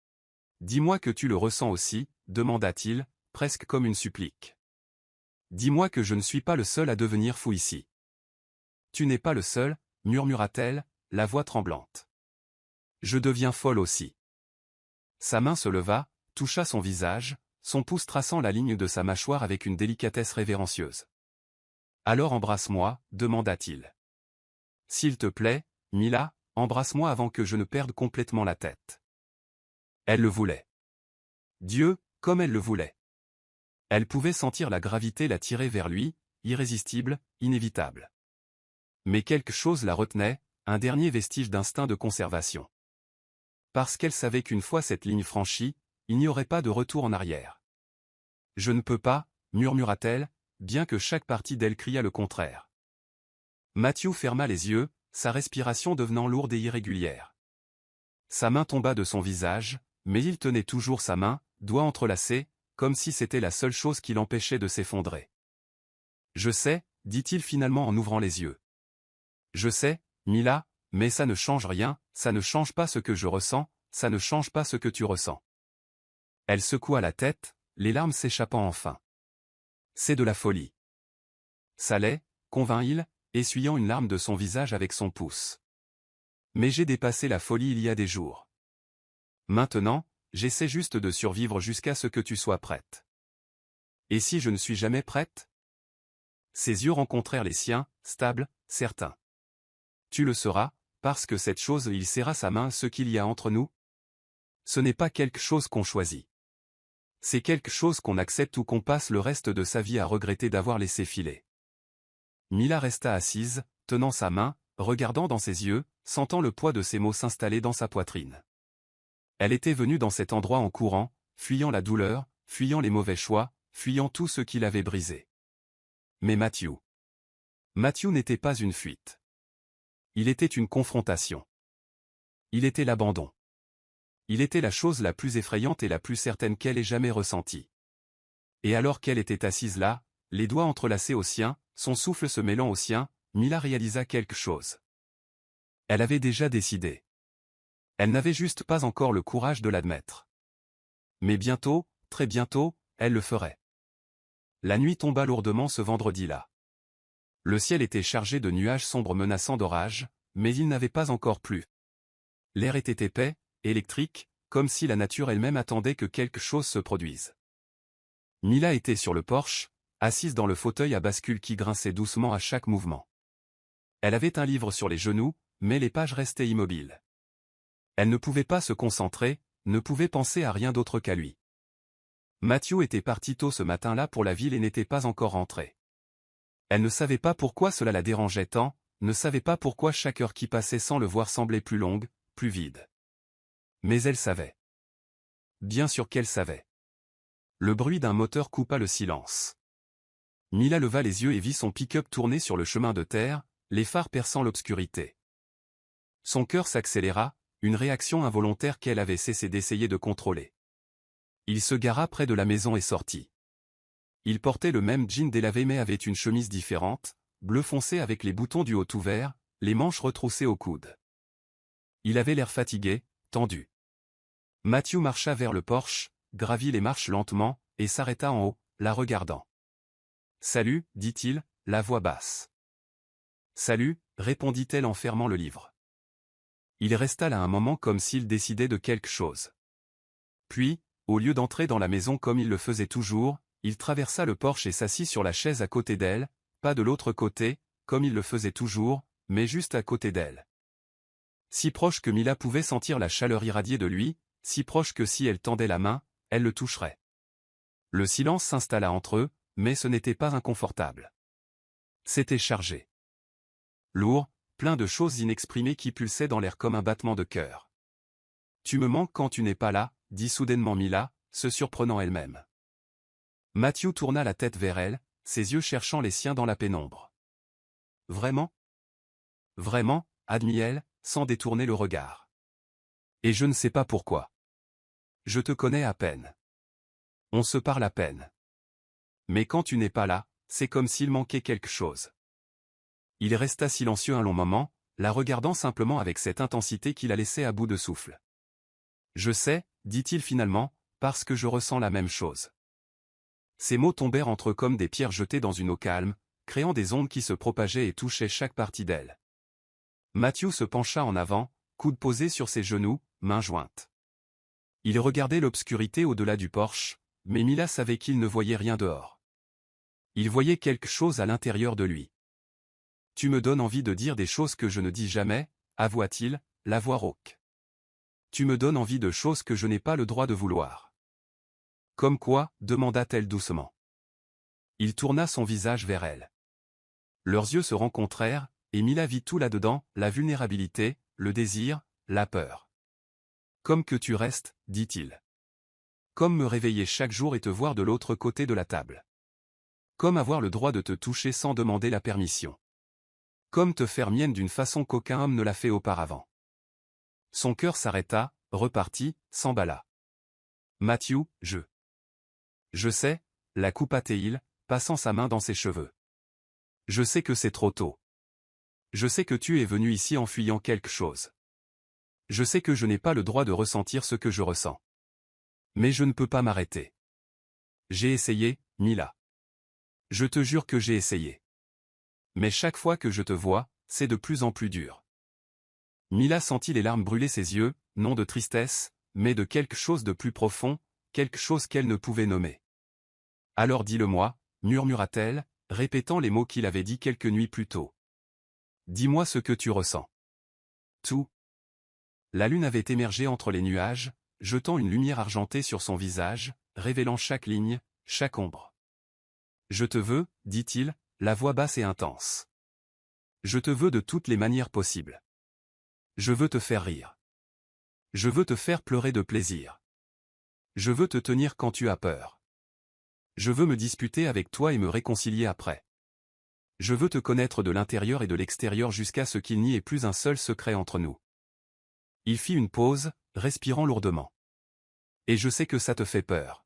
« Dis-moi que tu le ressens aussi » demanda-t-il, presque comme une supplique. « Dis-moi que je ne suis pas le seul à devenir fou ici. »« Tu n'es pas le seul » murmura-t-elle, la voix tremblante. « Je deviens folle aussi. » Sa main se leva, toucha son visage, son pouce traçant la ligne de sa mâchoire avec une délicatesse révérencieuse. « Alors embrasse-moi » demanda-t-il. « S'il te plaît, Mila, embrasse-moi avant que je ne perde complètement la tête. » Elle le voulait. Dieu, comme elle le voulait. Elle pouvait sentir la gravité la tirer vers lui, irrésistible, inévitable. Mais quelque chose la retenait, un dernier vestige d'instinct de conservation. Parce qu'elle savait qu'une fois cette ligne franchie, il n'y aurait pas de retour en arrière. « Je ne peux pas » murmura-t-elle, bien que chaque partie d'elle criât le contraire. Matthew ferma les yeux, sa respiration devenant lourde et irrégulière. Sa main tomba de son visage, mais il tenait toujours sa main, doigts entrelacés, comme si c'était la seule chose qui l'empêchait de s'effondrer. « Je sais » dit-il finalement en ouvrant les yeux. « Je sais, Mila, mais ça ne change rien, ça ne change pas ce que je ressens, ça ne change pas ce que tu ressens. » Elle secoua la tête, les larmes s'échappant enfin. « C'est de la folie. » Ça l'est, convint-il, essuyant une larme de son visage avec son pouce. « Mais j'ai dépassé la folie il y a des jours. Maintenant, j'essaie juste de survivre jusqu'à ce que tu sois prête. » « Et si je ne suis jamais prête ?» Ses yeux rencontrèrent les siens, stables, certains. « Tu le seras, parce que cette chose il serra sa main ce qu'il y a entre nous. Ce n'est pas quelque chose qu'on choisit. C'est quelque chose qu'on accepte ou qu'on passe le reste de sa vie à regretter d'avoir laissé filer. » Mila resta assise, tenant sa main, regardant dans ses yeux, sentant le poids de ses mots s'installer dans sa poitrine. Elle était venue dans cet endroit en courant, fuyant la douleur, fuyant les mauvais choix, fuyant tout ce qui l'avait brisé. Mais Matthew n'était pas une fuite. Il était une confrontation. Il était l'abandon. Il était la chose la plus effrayante et la plus certaine qu'elle ait jamais ressentie. Et alors qu'elle était assise là, Les doigts entrelacés aux siens, son souffle se mêlant au sien, Mila réalisa quelque chose. Elle avait déjà décidé. Elle n'avait juste pas encore le courage de l'admettre. Mais bientôt, très bientôt, elle le ferait. La nuit tomba lourdement ce vendredi-là. Le ciel était chargé de nuages sombres menaçant d'orage, mais il n'avait pas encore plu. L'air était épais, électrique, comme si la nature elle-même attendait que quelque chose se produise. Mila était sur le porche, assise dans le fauteuil à bascule qui grinçait doucement à chaque mouvement. Elle avait un livre sur les genoux, mais les pages restaient immobiles. Elle ne pouvait pas se concentrer, ne pouvait penser à rien d'autre qu'à lui. Matthew était parti tôt ce matin-là pour la ville et n'était pas encore rentré. Elle ne savait pas pourquoi cela la dérangeait tant, ne savait pas pourquoi chaque heure qui passait sans le voir semblait plus longue, plus vide. Mais elle savait. Bien sûr qu'elle savait. Le bruit d'un moteur coupa le silence. Mila leva les yeux et vit son pick-up tourner sur le chemin de terre, les phares perçant l'obscurité. Son cœur s'accéléra, une réaction involontaire qu'elle avait cessé d'essayer de contrôler. Il se gara près de la maison et sortit. Il portait le même jean délavé mais avait une chemise différente, bleu foncé avec les boutons du haut ouverts, les manches retroussées au coude. Il avait l'air fatigué, tendu. Matthew marcha vers le porche, gravit les marches lentement, et s'arrêta en haut, la regardant. « Salut, dit-il, la voix basse. « Salut, répondit-elle en fermant le livre. Il resta là un moment comme s'il décidait de quelque chose. Puis, au lieu d'entrer dans la maison comme il le faisait toujours, il traversa le porche et s'assit sur la chaise à côté d'elle, pas de l'autre côté, comme il le faisait toujours, mais juste à côté d'elle. Si proche que Mila pouvait sentir la chaleur irradier de lui, si proche que si elle tendait la main, elle le toucherait. Le silence s'installa entre eux, mais ce n'était pas inconfortable. C'était chargé. Lourd, plein de choses inexprimées qui pulsaient dans l'air comme un battement de cœur. « Tu me manques quand tu n'es pas là », dit soudainement Mila, se surprenant elle-même. Matthew tourna la tête vers elle, ses yeux cherchant les siens dans la pénombre. « Vraiment ? Vraiment, admit-elle, sans détourner le regard. Et je ne sais pas pourquoi. Je te connais à peine. On se parle à peine. Mais quand tu n'es pas là, c'est comme s'il manquait quelque chose. » Il resta silencieux un long moment, la regardant simplement avec cette intensité qui la laissait à bout de souffle. « Je sais, dit-il finalement, parce que je ressens la même chose. » Ces mots tombèrent entre eux comme des pierres jetées dans une eau calme, créant des ondes qui se propageaient et touchaient chaque partie d'elle. Matthew se pencha en avant, coude posé sur ses genoux, mains jointes. Il regardait l'obscurité au-delà du porche, mais Mila savait qu'il ne voyait rien dehors. Il voyait quelque chose à l'intérieur de lui. « Tu me donnes envie de dire des choses que je ne dis jamais, » avoua-t-il, la voix rauque. « Tu me donnes envie de choses que je n'ai pas le droit de vouloir. » « Comme quoi » demanda-t-elle doucement. Il tourna son visage vers elle. Leurs yeux se rencontrèrent, et Mila vit tout là-dedans, la vulnérabilité, le désir, la peur. « Comme que tu restes, dit-il. Comme me réveiller chaque jour et te voir de l'autre côté de la table. Comme avoir le droit de te toucher sans demander la permission. Comme te faire mienne d'une façon qu'aucun homme ne l'a fait auparavant. » Son cœur s'arrêta, repartit, s'emballa. « Matthew, Je sais, » la coupa-t-il, passant sa main dans ses cheveux. Je sais que c'est trop tôt. Je sais que tu es venu ici en fuyant quelque chose. Je sais que je n'ai pas le droit de ressentir ce que je ressens. Mais je ne peux pas m'arrêter. J'ai essayé, Mila. Je te jure que j'ai essayé. Mais chaque fois que je te vois, c'est de plus en plus dur. Mila sentit les larmes brûler ses yeux, non de tristesse, mais de quelque chose de plus profond, quelque chose qu'elle ne pouvait nommer. « Alors dis-le-moi, » murmura-t-elle, répétant les mots qu'il avait dit quelques nuits plus tôt. « Dis-moi ce que tu ressens. » Tout. La lune avait émergé entre les nuages, jetant une lumière argentée sur son visage, révélant chaque ligne, chaque ombre. « Je te veux, dit-il, la voix basse et intense. Je te veux de toutes les manières possibles. Je veux te faire rire. Je veux te faire pleurer de plaisir. Je veux te tenir quand tu as peur. Je veux me disputer avec toi et me réconcilier après. Je veux te connaître de l'intérieur et de l'extérieur jusqu'à ce qu'il n'y ait plus un seul secret entre nous. » Il fit une pause, respirant lourdement. « Et je sais que ça te fait peur.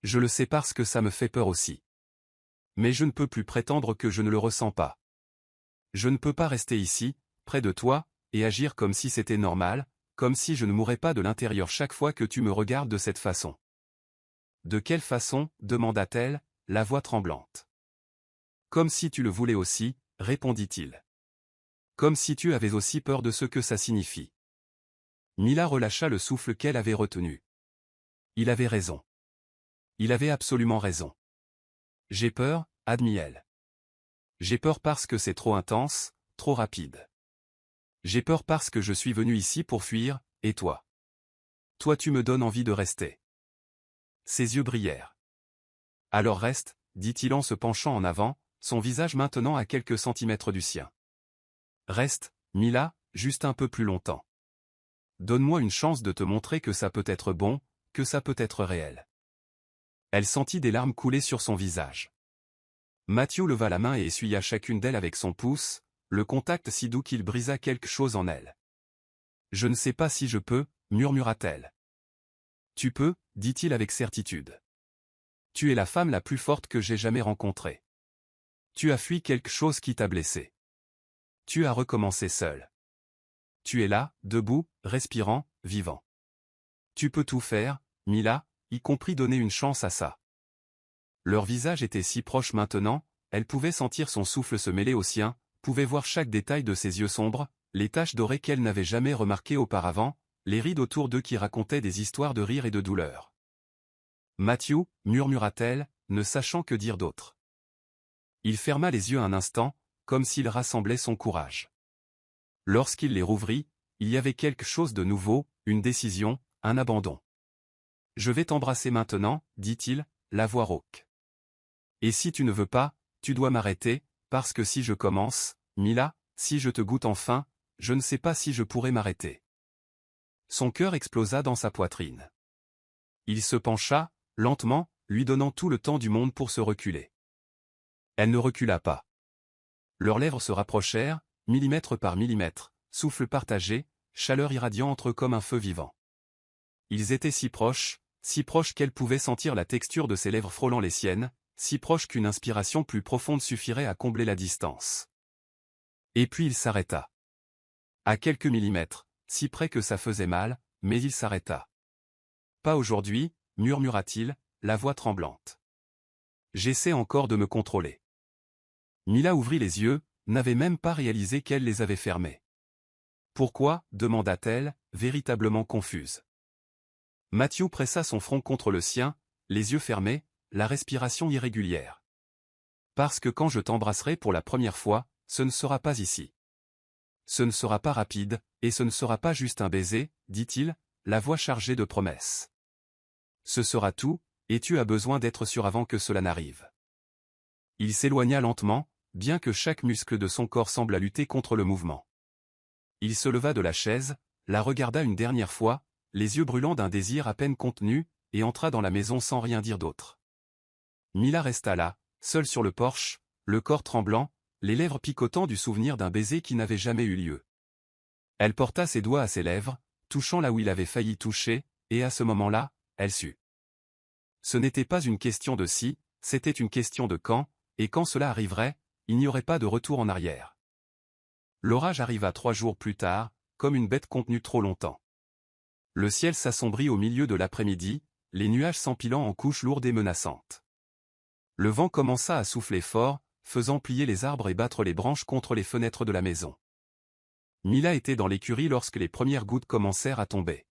Je le sais parce que ça me fait peur aussi. Mais je ne peux plus prétendre que je ne le ressens pas. Je ne peux pas rester ici, près de toi, et agir comme si c'était normal, comme si je ne mourrais pas de l'intérieur chaque fois que tu me regardes de cette façon. De quelle façon, demanda-t-elle, la voix tremblante. Comme si tu le voulais aussi, répondit-il. Comme si tu avais aussi peur de ce que ça signifie. Mila relâcha le souffle qu'elle avait retenu. Il avait raison. Il avait absolument raison. J'ai peur, admit-elle. J'ai peur parce que c'est trop intense, trop rapide. J'ai peur parce que je suis venu ici pour fuir, et toi? Toi tu me donnes envie de rester. Ses yeux brillèrent. Alors reste, dit-il en se penchant en avant, son visage maintenant à quelques centimètres du sien. Reste, Mila, juste un peu plus longtemps. Donne-moi une chance de te montrer que ça peut être bon, que ça peut être réel. Elle sentit des larmes couler sur son visage. Matthew leva la main et essuya chacune d'elles avec son pouce, le contact si doux qu'il brisa quelque chose en elle. Je ne sais pas si je peux, murmura-t-elle. Tu peux, dit-il avec certitude. Tu es la femme la plus forte que j'ai jamais rencontrée. Tu as fui quelque chose qui t'a blessé. Tu as recommencé seul. Tu es là, debout, respirant, vivant. Tu peux tout faire, Mila, y compris donner une chance à ça. Leur visage était si proche maintenant, elle pouvait sentir son souffle se mêler au sien, pouvait voir chaque détail de ses yeux sombres, les taches dorées qu'elle n'avait jamais remarquées auparavant, les rides autour d'eux qui racontaient des histoires de rire et de douleur. Matthew, murmura-t-elle, ne sachant que dire d'autre. Il ferma les yeux un instant, comme s'il rassemblait son courage. Lorsqu'il les rouvrit, il y avait quelque chose de nouveau, une décision, un abandon. Je vais t'embrasser maintenant, dit-il, la voix rauque. Et si tu ne veux pas, tu dois m'arrêter, parce que si je commence, Mila, si je te goûte enfin, je ne sais pas si je pourrai m'arrêter. Son cœur explosa dans sa poitrine. Il se pencha, lentement, lui donnant tout le temps du monde pour se reculer. Elle ne recula pas. Leurs lèvres se rapprochèrent, millimètre par millimètre, souffle partagé, chaleur irradiant entre eux comme un feu vivant. Ils étaient si proches qu'elle pouvait sentir la texture de ses lèvres frôlant les siennes, si proches qu'une inspiration plus profonde suffirait à combler la distance. Et puis il s'arrêta. À quelques millimètres, si près que ça faisait mal, mais il s'arrêta. Pas aujourd'hui, murmura-t-il, la voix tremblante. J'essaie encore de me contrôler. Mila ouvrit les yeux, n'avait même pas réalisé qu'elle les avait fermés. Pourquoi, demanda-t-elle, véritablement confuse. Matthew pressa son front contre le sien, les yeux fermés, la respiration irrégulière. Parce que quand je t'embrasserai pour la première fois, ce ne sera pas ici. Ce ne sera pas rapide, et ce ne sera pas juste un baiser, dit-il, la voix chargée de promesses. Ce sera tout, et tu as besoin d'être sûr avant que cela n'arrive. Il s'éloigna lentement, bien que chaque muscle de son corps sembla lutter contre le mouvement. Il se leva de la chaise, la regarda une dernière fois, les yeux brûlants d'un désir à peine contenu, et entra dans la maison sans rien dire d'autre. Mila resta là, seule sur le porche, le corps tremblant, les lèvres picotant du souvenir d'un baiser qui n'avait jamais eu lieu. Elle porta ses doigts à ses lèvres, touchant là où il avait failli toucher, et à ce moment-là, elle sut. Ce n'était pas une question de si, c'était une question de quand, et quand cela arriverait, il n'y aurait pas de retour en arrière. L'orage arriva 3 jours plus tard, comme une bête contenue trop longtemps. Le ciel s'assombrit au milieu de l'après-midi, les nuages s'empilant en couches lourdes et menaçantes. Le vent commença à souffler fort, faisant plier les arbres et battre les branches contre les fenêtres de la maison. Mila était dans l'écurie lorsque les premières gouttes commencèrent à tomber.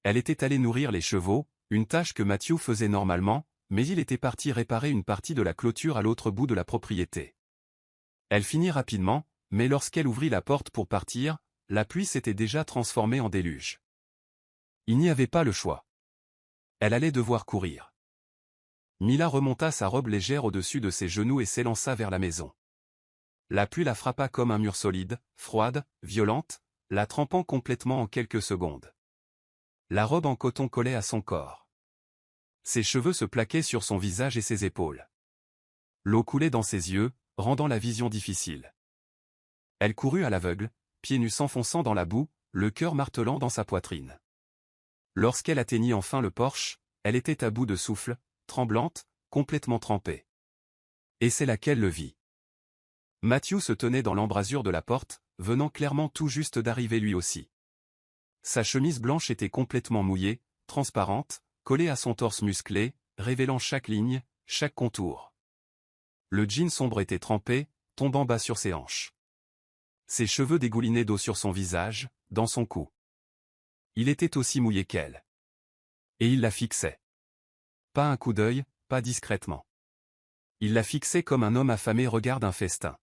Elle était allée nourrir les chevaux, une tâche que Matthew faisait normalement, mais il était parti réparer une partie de la clôture à l'autre bout de la propriété. Elle finit rapidement, mais lorsqu'elle ouvrit la porte pour partir, la pluie s'était déjà transformée en déluge. Il n'y avait pas le choix. Elle allait devoir courir. Mila remonta sa robe légère au-dessus de ses genoux et s'élança vers la maison. La pluie la frappa comme un mur solide, froide, violente, la trempant complètement en quelques secondes. La robe en coton collait à son corps. Ses cheveux se plaquaient sur son visage et ses épaules. L'eau coulait dans ses yeux, rendant la vision difficile. Elle courut à l'aveugle, pieds nus s'enfonçant dans la boue, le cœur martelant dans sa poitrine. Lorsqu'elle atteignit enfin le porche, elle était à bout de souffle, tremblante, complètement trempée. Et c'est là qu'elle le vit. Matthew se tenait dans l'embrasure de la porte, venant clairement tout juste d'arriver lui aussi. Sa chemise blanche était complètement mouillée, transparente, collée à son torse musclé, révélant chaque ligne, chaque contour. Le jean sombre était trempé, tombant bas sur ses hanches. Ses cheveux dégoulinaient d'eau sur son visage, dans son cou. Il était aussi mouillé qu'elle. Et il la fixait. Pas un coup d'œil, pas discrètement. Il la fixait comme un homme affamé regarde un festin.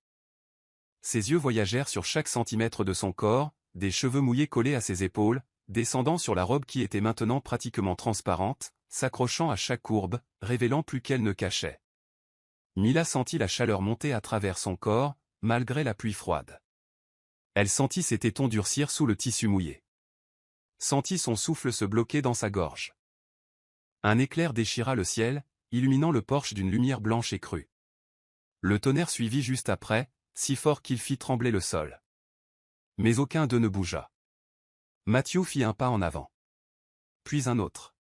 Ses yeux voyagèrent sur chaque centimètre de son corps, des cheveux mouillés collés à ses épaules, descendant sur la robe qui était maintenant pratiquement transparente, s'accrochant à chaque courbe, révélant plus qu'elle ne cachait. Mila sentit la chaleur monter à travers son corps, malgré la pluie froide. Elle sentit ses tétons durcir sous le tissu mouillé. Sentit son souffle se bloquer dans sa gorge. Un éclair déchira le ciel, illuminant le porche d'une lumière blanche et crue. Le tonnerre suivit juste après, si fort qu'il fit trembler le sol. Mais aucun d'eux ne bougea. Matthew fit un pas en avant. Puis un autre.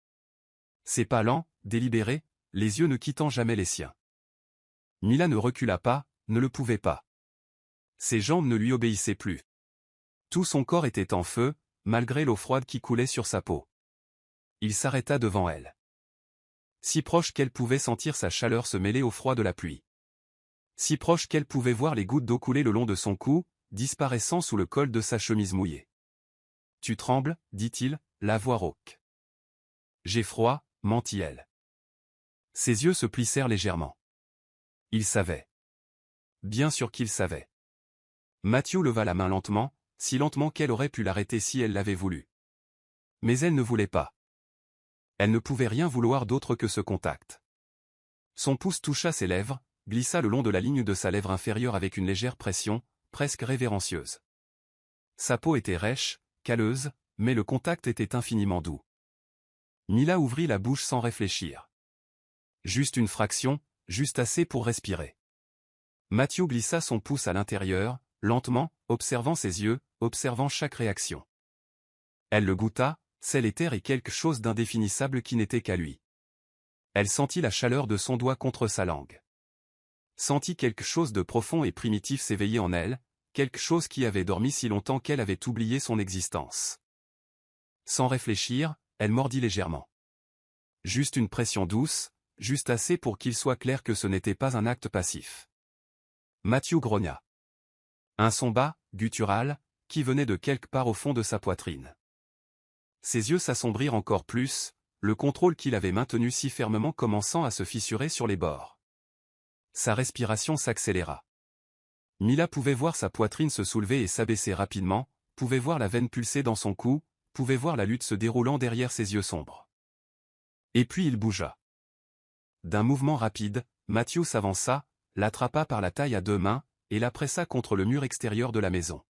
Ses pas lents, délibérés, les yeux ne quittant jamais les siens. Mila ne recula pas, ne le pouvait pas. Ses jambes ne lui obéissaient plus. Tout son corps était en feu, malgré l'eau froide qui coulait sur sa peau. Il s'arrêta devant elle. Si proche qu'elle pouvait sentir sa chaleur se mêler au froid de la pluie. Si proche qu'elle pouvait voir les gouttes d'eau couler le long de son cou, disparaissant sous le col de sa chemise mouillée. « Tu trembles, dit-il, la voix rauque. »« J'ai froid, mentit-elle. » Ses yeux se plissèrent légèrement. Il savait. Bien sûr qu'il savait. Matthew leva la main lentement, si lentement qu'elle aurait pu l'arrêter si elle l'avait voulu. Mais elle ne voulait pas. Elle ne pouvait rien vouloir d'autre que ce contact. Son pouce toucha ses lèvres, glissa le long de la ligne de sa lèvre inférieure avec une légère pression, presque révérencieuse. Sa peau était rêche, calleuse, mais le contact était infiniment doux. Mila ouvrit la bouche sans réfléchir. Juste une fraction, juste assez pour respirer. Matthew glissa son pouce à l'intérieur, lentement, observant ses yeux, observant chaque réaction. Elle le goûta, sel éther et quelque chose d'indéfinissable qui n'était qu'à lui. Elle sentit la chaleur de son doigt contre sa langue. Sentit quelque chose de profond et primitif s'éveiller en elle, quelque chose qui avait dormi si longtemps qu'elle avait oublié son existence. Sans réfléchir, elle mordit légèrement. Juste une pression douce, juste assez pour qu'il soit clair que ce n'était pas un acte passif. Matthew grogna. Un son bas, guttural, qui venait de quelque part au fond de sa poitrine. Ses yeux s'assombrirent encore plus, le contrôle qu'il avait maintenu si fermement commençant à se fissurer sur les bords. Sa respiration s'accéléra. Mila pouvait voir sa poitrine se soulever et s'abaisser rapidement, pouvait voir la veine pulser dans son cou, pouvait voir la lutte se déroulant derrière ses yeux sombres. Et puis il bougea. D'un mouvement rapide, Matthew s'avança, l'attrapa par la taille à deux mains, et la pressa contre le mur extérieur de la maison.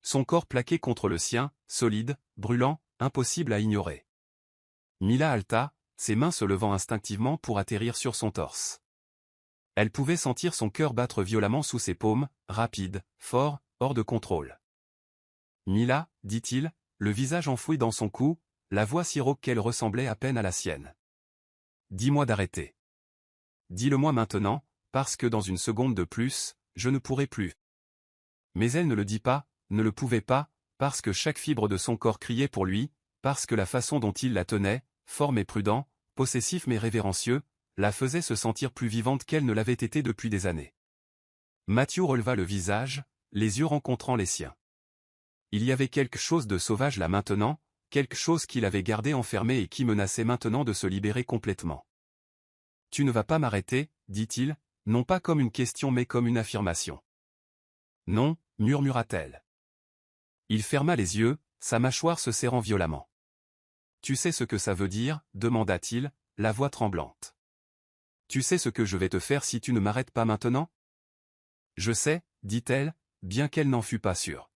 Son corps plaqué contre le sien, solide, brûlant, impossible à ignorer. Mila halta, ses mains se levant instinctivement pour atterrir sur son torse. Elle pouvait sentir son cœur battre violemment sous ses paumes, rapide, fort, hors de contrôle. « Mila, dit-il, le visage enfoui dans son cou, la voix si rauque qu'elle ressemblait à peine à la sienne. Dis-moi d'arrêter. Dis-le-moi maintenant, parce que dans une seconde de plus, je ne pourrai plus. » Mais elle ne le dit pas, ne le pouvait pas, parce que chaque fibre de son corps criait pour lui, parce que la façon dont il la tenait, fort mais prudent, possessif mais révérencieux, la faisait se sentir plus vivante qu'elle ne l'avait été depuis des années. Matthew releva le visage, les yeux rencontrant les siens. Il y avait quelque chose de sauvage là maintenant, quelque chose qu'il avait gardé enfermé et qui menaçait maintenant de se libérer complètement. « Tu ne vas pas m'arrêter, dit-il, non pas comme une question mais comme une affirmation. »« Non, murmura-t-elle. » Il ferma les yeux, sa mâchoire se serrant violemment. « Tu sais ce que ça veut dire ?» demanda-t-il, la voix tremblante. « Tu sais ce que je vais te faire si tu ne m'arrêtes pas maintenant ?»« Je sais, dit-elle, bien qu'elle n'en fût pas sûre.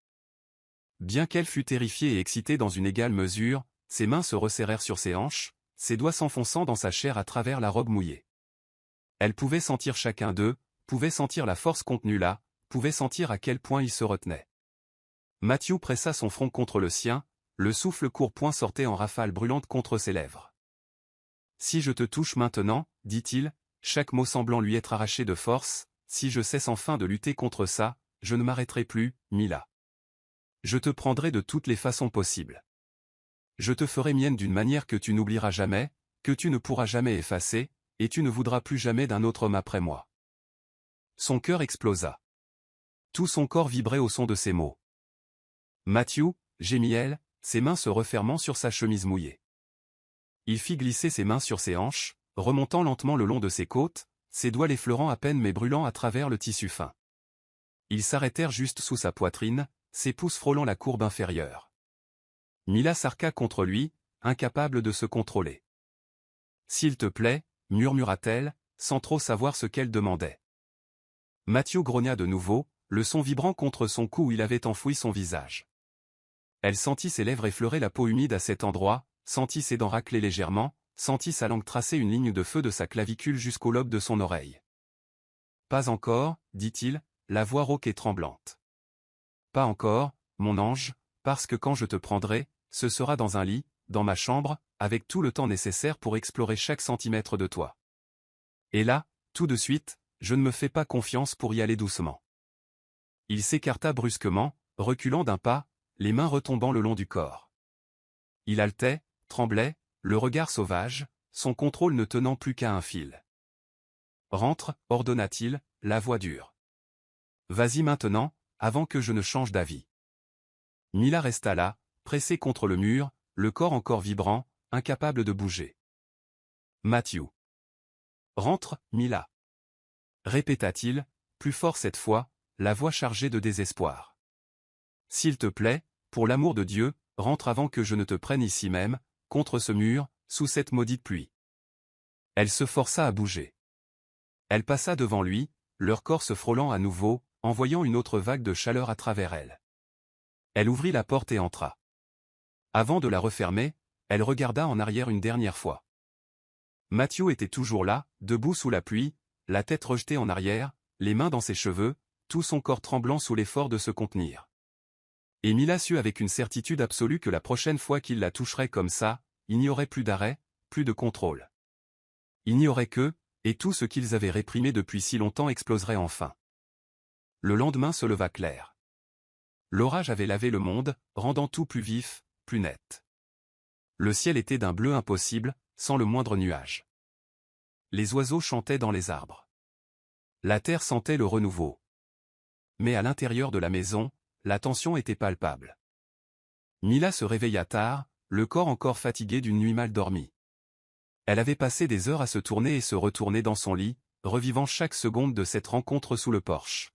Bien qu'elle fût terrifiée et excitée dans une égale mesure, ses mains se resserrèrent sur ses hanches, ses doigts s'enfonçant dans sa chair à travers la robe mouillée. Elle pouvait sentir chacun d'eux, pouvait sentir la force contenue là, pouvait sentir à quel point ils se retenaient. Matthew pressa son front contre le sien, le souffle court point sortait en rafales brûlantes contre ses lèvres. « Si je te touche maintenant, dit-il, chaque mot semblant lui être arraché de force, si je cesse enfin de lutter contre ça, je ne m'arrêterai plus, Mila. Je te prendrai de toutes les façons possibles. Je te ferai mienne d'une manière que tu n'oublieras jamais, que tu ne pourras jamais effacer, et tu ne voudras plus jamais d'un autre homme après moi. Son cœur explosa. Tout son corps vibrait au son de ces mots. Matthew, gémit elle, ses mains se refermant sur sa chemise mouillée. Il fit glisser ses mains sur ses hanches, remontant lentement le long de ses côtes, ses doigts l'effleurant à peine mais brûlant à travers le tissu fin. Ils s'arrêtèrent juste sous sa poitrine, ses pouces frôlant la courbe inférieure. Mila s'arqua contre lui, incapable de se contrôler. « S'il te plaît, » murmura-t-elle, sans trop savoir ce qu'elle demandait. Matthew grogna de nouveau, le son vibrant contre son cou où il avait enfoui son visage. Elle sentit ses lèvres effleurer la peau humide à cet endroit, sentit ses dents racler légèrement, sentit sa langue tracer une ligne de feu de sa clavicule jusqu'au lobe de son oreille. « Pas encore, » dit-il, la voix rauque et tremblante. « Pas encore, mon ange, parce que quand je te prendrai, ce sera dans un lit, dans ma chambre, avec tout le temps nécessaire pour explorer chaque centimètre de toi. Et là, tout de suite, je ne me fais pas confiance pour y aller doucement. » Il s'écarta brusquement, reculant d'un pas, les mains retombant le long du corps. Il haletait, tremblait, le regard sauvage, son contrôle ne tenant plus qu'à un fil. « Rentre, » ordonna-t-il, la voix dure. « Vas-y maintenant, avant que je ne change d'avis. » Mila resta là, pressée contre le mur, le corps encore vibrant, incapable de bouger. « Matthew. »« Rentre, Mila. » répéta-t-il, plus fort cette fois, la voix chargée de désespoir. « S'il te plaît, pour l'amour de Dieu, rentre avant que je ne te prenne ici même, contre ce mur, sous cette maudite pluie. » Elle se força à bouger. Elle passa devant lui, leur corps se frôlant à nouveau, envoyant une autre vague de chaleur à travers elle. Elle ouvrit la porte et entra. Avant de la refermer, elle regarda en arrière une dernière fois. Matthew était toujours là, debout sous la pluie, la tête rejetée en arrière, les mains dans ses cheveux, tout son corps tremblant sous l'effort de se contenir. Et Mila sut avec une certitude absolue que la prochaine fois qu'il la toucherait comme ça, il n'y aurait plus d'arrêt, plus de contrôle. Il n'y aurait que, et tout ce qu'ils avaient réprimé depuis si longtemps exploserait enfin. Le lendemain se leva clair. L'orage avait lavé le monde, rendant tout plus vif, plus net. Le ciel était d'un bleu impossible, sans le moindre nuage. Les oiseaux chantaient dans les arbres. La terre sentait le renouveau. Mais à l'intérieur de la maison, la tension était palpable. Mila se réveilla tard, le corps encore fatigué d'une nuit mal dormie. Elle avait passé des heures à se tourner et se retourner dans son lit, revivant chaque seconde de cette rencontre sous le porche.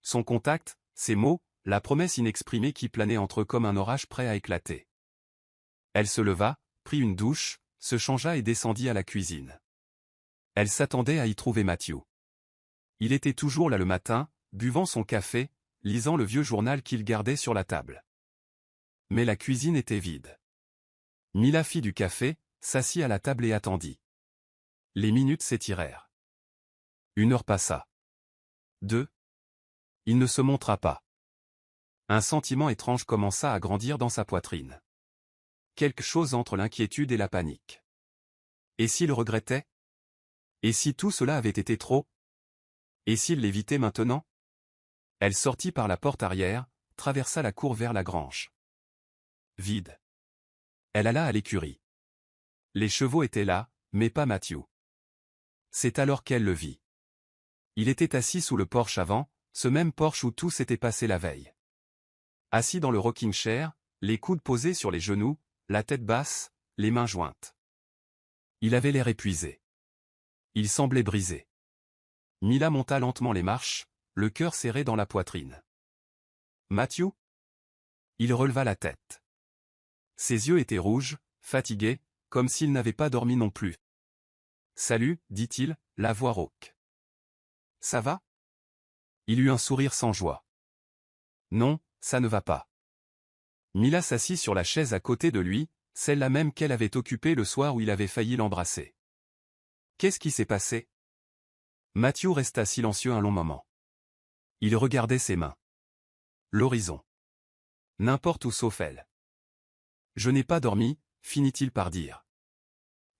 Son contact, ses mots, la promesse inexprimée qui planait entre eux comme un orage prêt à éclater. Elle se leva, prit une douche, se changea et descendit à la cuisine. Elle s'attendait à y trouver Matthew. Il était toujours là le matin, buvant son café, lisant le vieux journal qu'il gardait sur la table. Mais la cuisine était vide. Mila fit du café, s'assit à la table et attendit. Les minutes s'étirèrent. 1 heure passa. 2. Il ne se montra pas. Un sentiment étrange commença à grandir dans sa poitrine. Quelque chose entre l'inquiétude et la panique. Et s'il regrettait? Et si tout cela avait été trop? Et s'il l'évitait maintenant? Elle sortit par la porte arrière, traversa la cour vers la grange. Vide. Elle alla à l'écurie. Les chevaux étaient là, mais pas Matthew. C'est alors qu'elle le vit. Il était assis sous le porche avant, ce même porche où tout s'était passé la veille. Assis dans le rocking chair, les coudes posés sur les genoux, la tête basse, les mains jointes. Il avait l'air épuisé. Il semblait brisé. Mila monta lentement les marches, le cœur serré dans la poitrine. Matthew? Il releva la tête. Ses yeux étaient rouges, fatigués, comme s'il n'avait pas dormi non plus. Salut, dit-il, la voix rauque. Ça va? Il eut un sourire sans joie. Non, ça ne va pas. Mila s'assit sur la chaise à côté de lui, celle-là même qu'elle avait occupée le soir où il avait failli l'embrasser. Qu'est-ce qui s'est passé? Matthew resta silencieux un long moment. Il regardait ses mains. L'horizon. N'importe où sauf elle. Je n'ai pas dormi, finit-il par dire.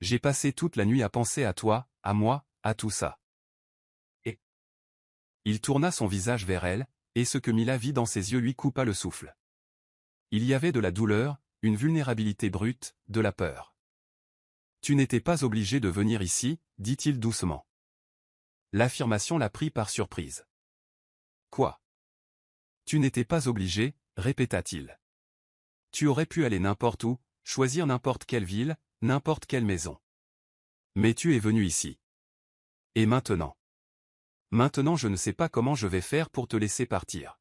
J'ai passé toute la nuit à penser à toi, à moi, à tout ça. Et il tourna son visage vers elle, et ce que Mila vit dans ses yeux lui coupa le souffle. Il y avait de la douleur, une vulnérabilité brute, de la peur. Tu n'étais pas obligé de venir ici, dit-il doucement. L'affirmation la prit par surprise. Quoi? Tu n'étais pas obligé, répéta-t-il. Tu aurais pu aller n'importe où, choisir n'importe quelle ville, n'importe quelle maison. Mais tu es venu ici. Et maintenant? Maintenant je ne sais pas comment je vais faire pour te laisser partir.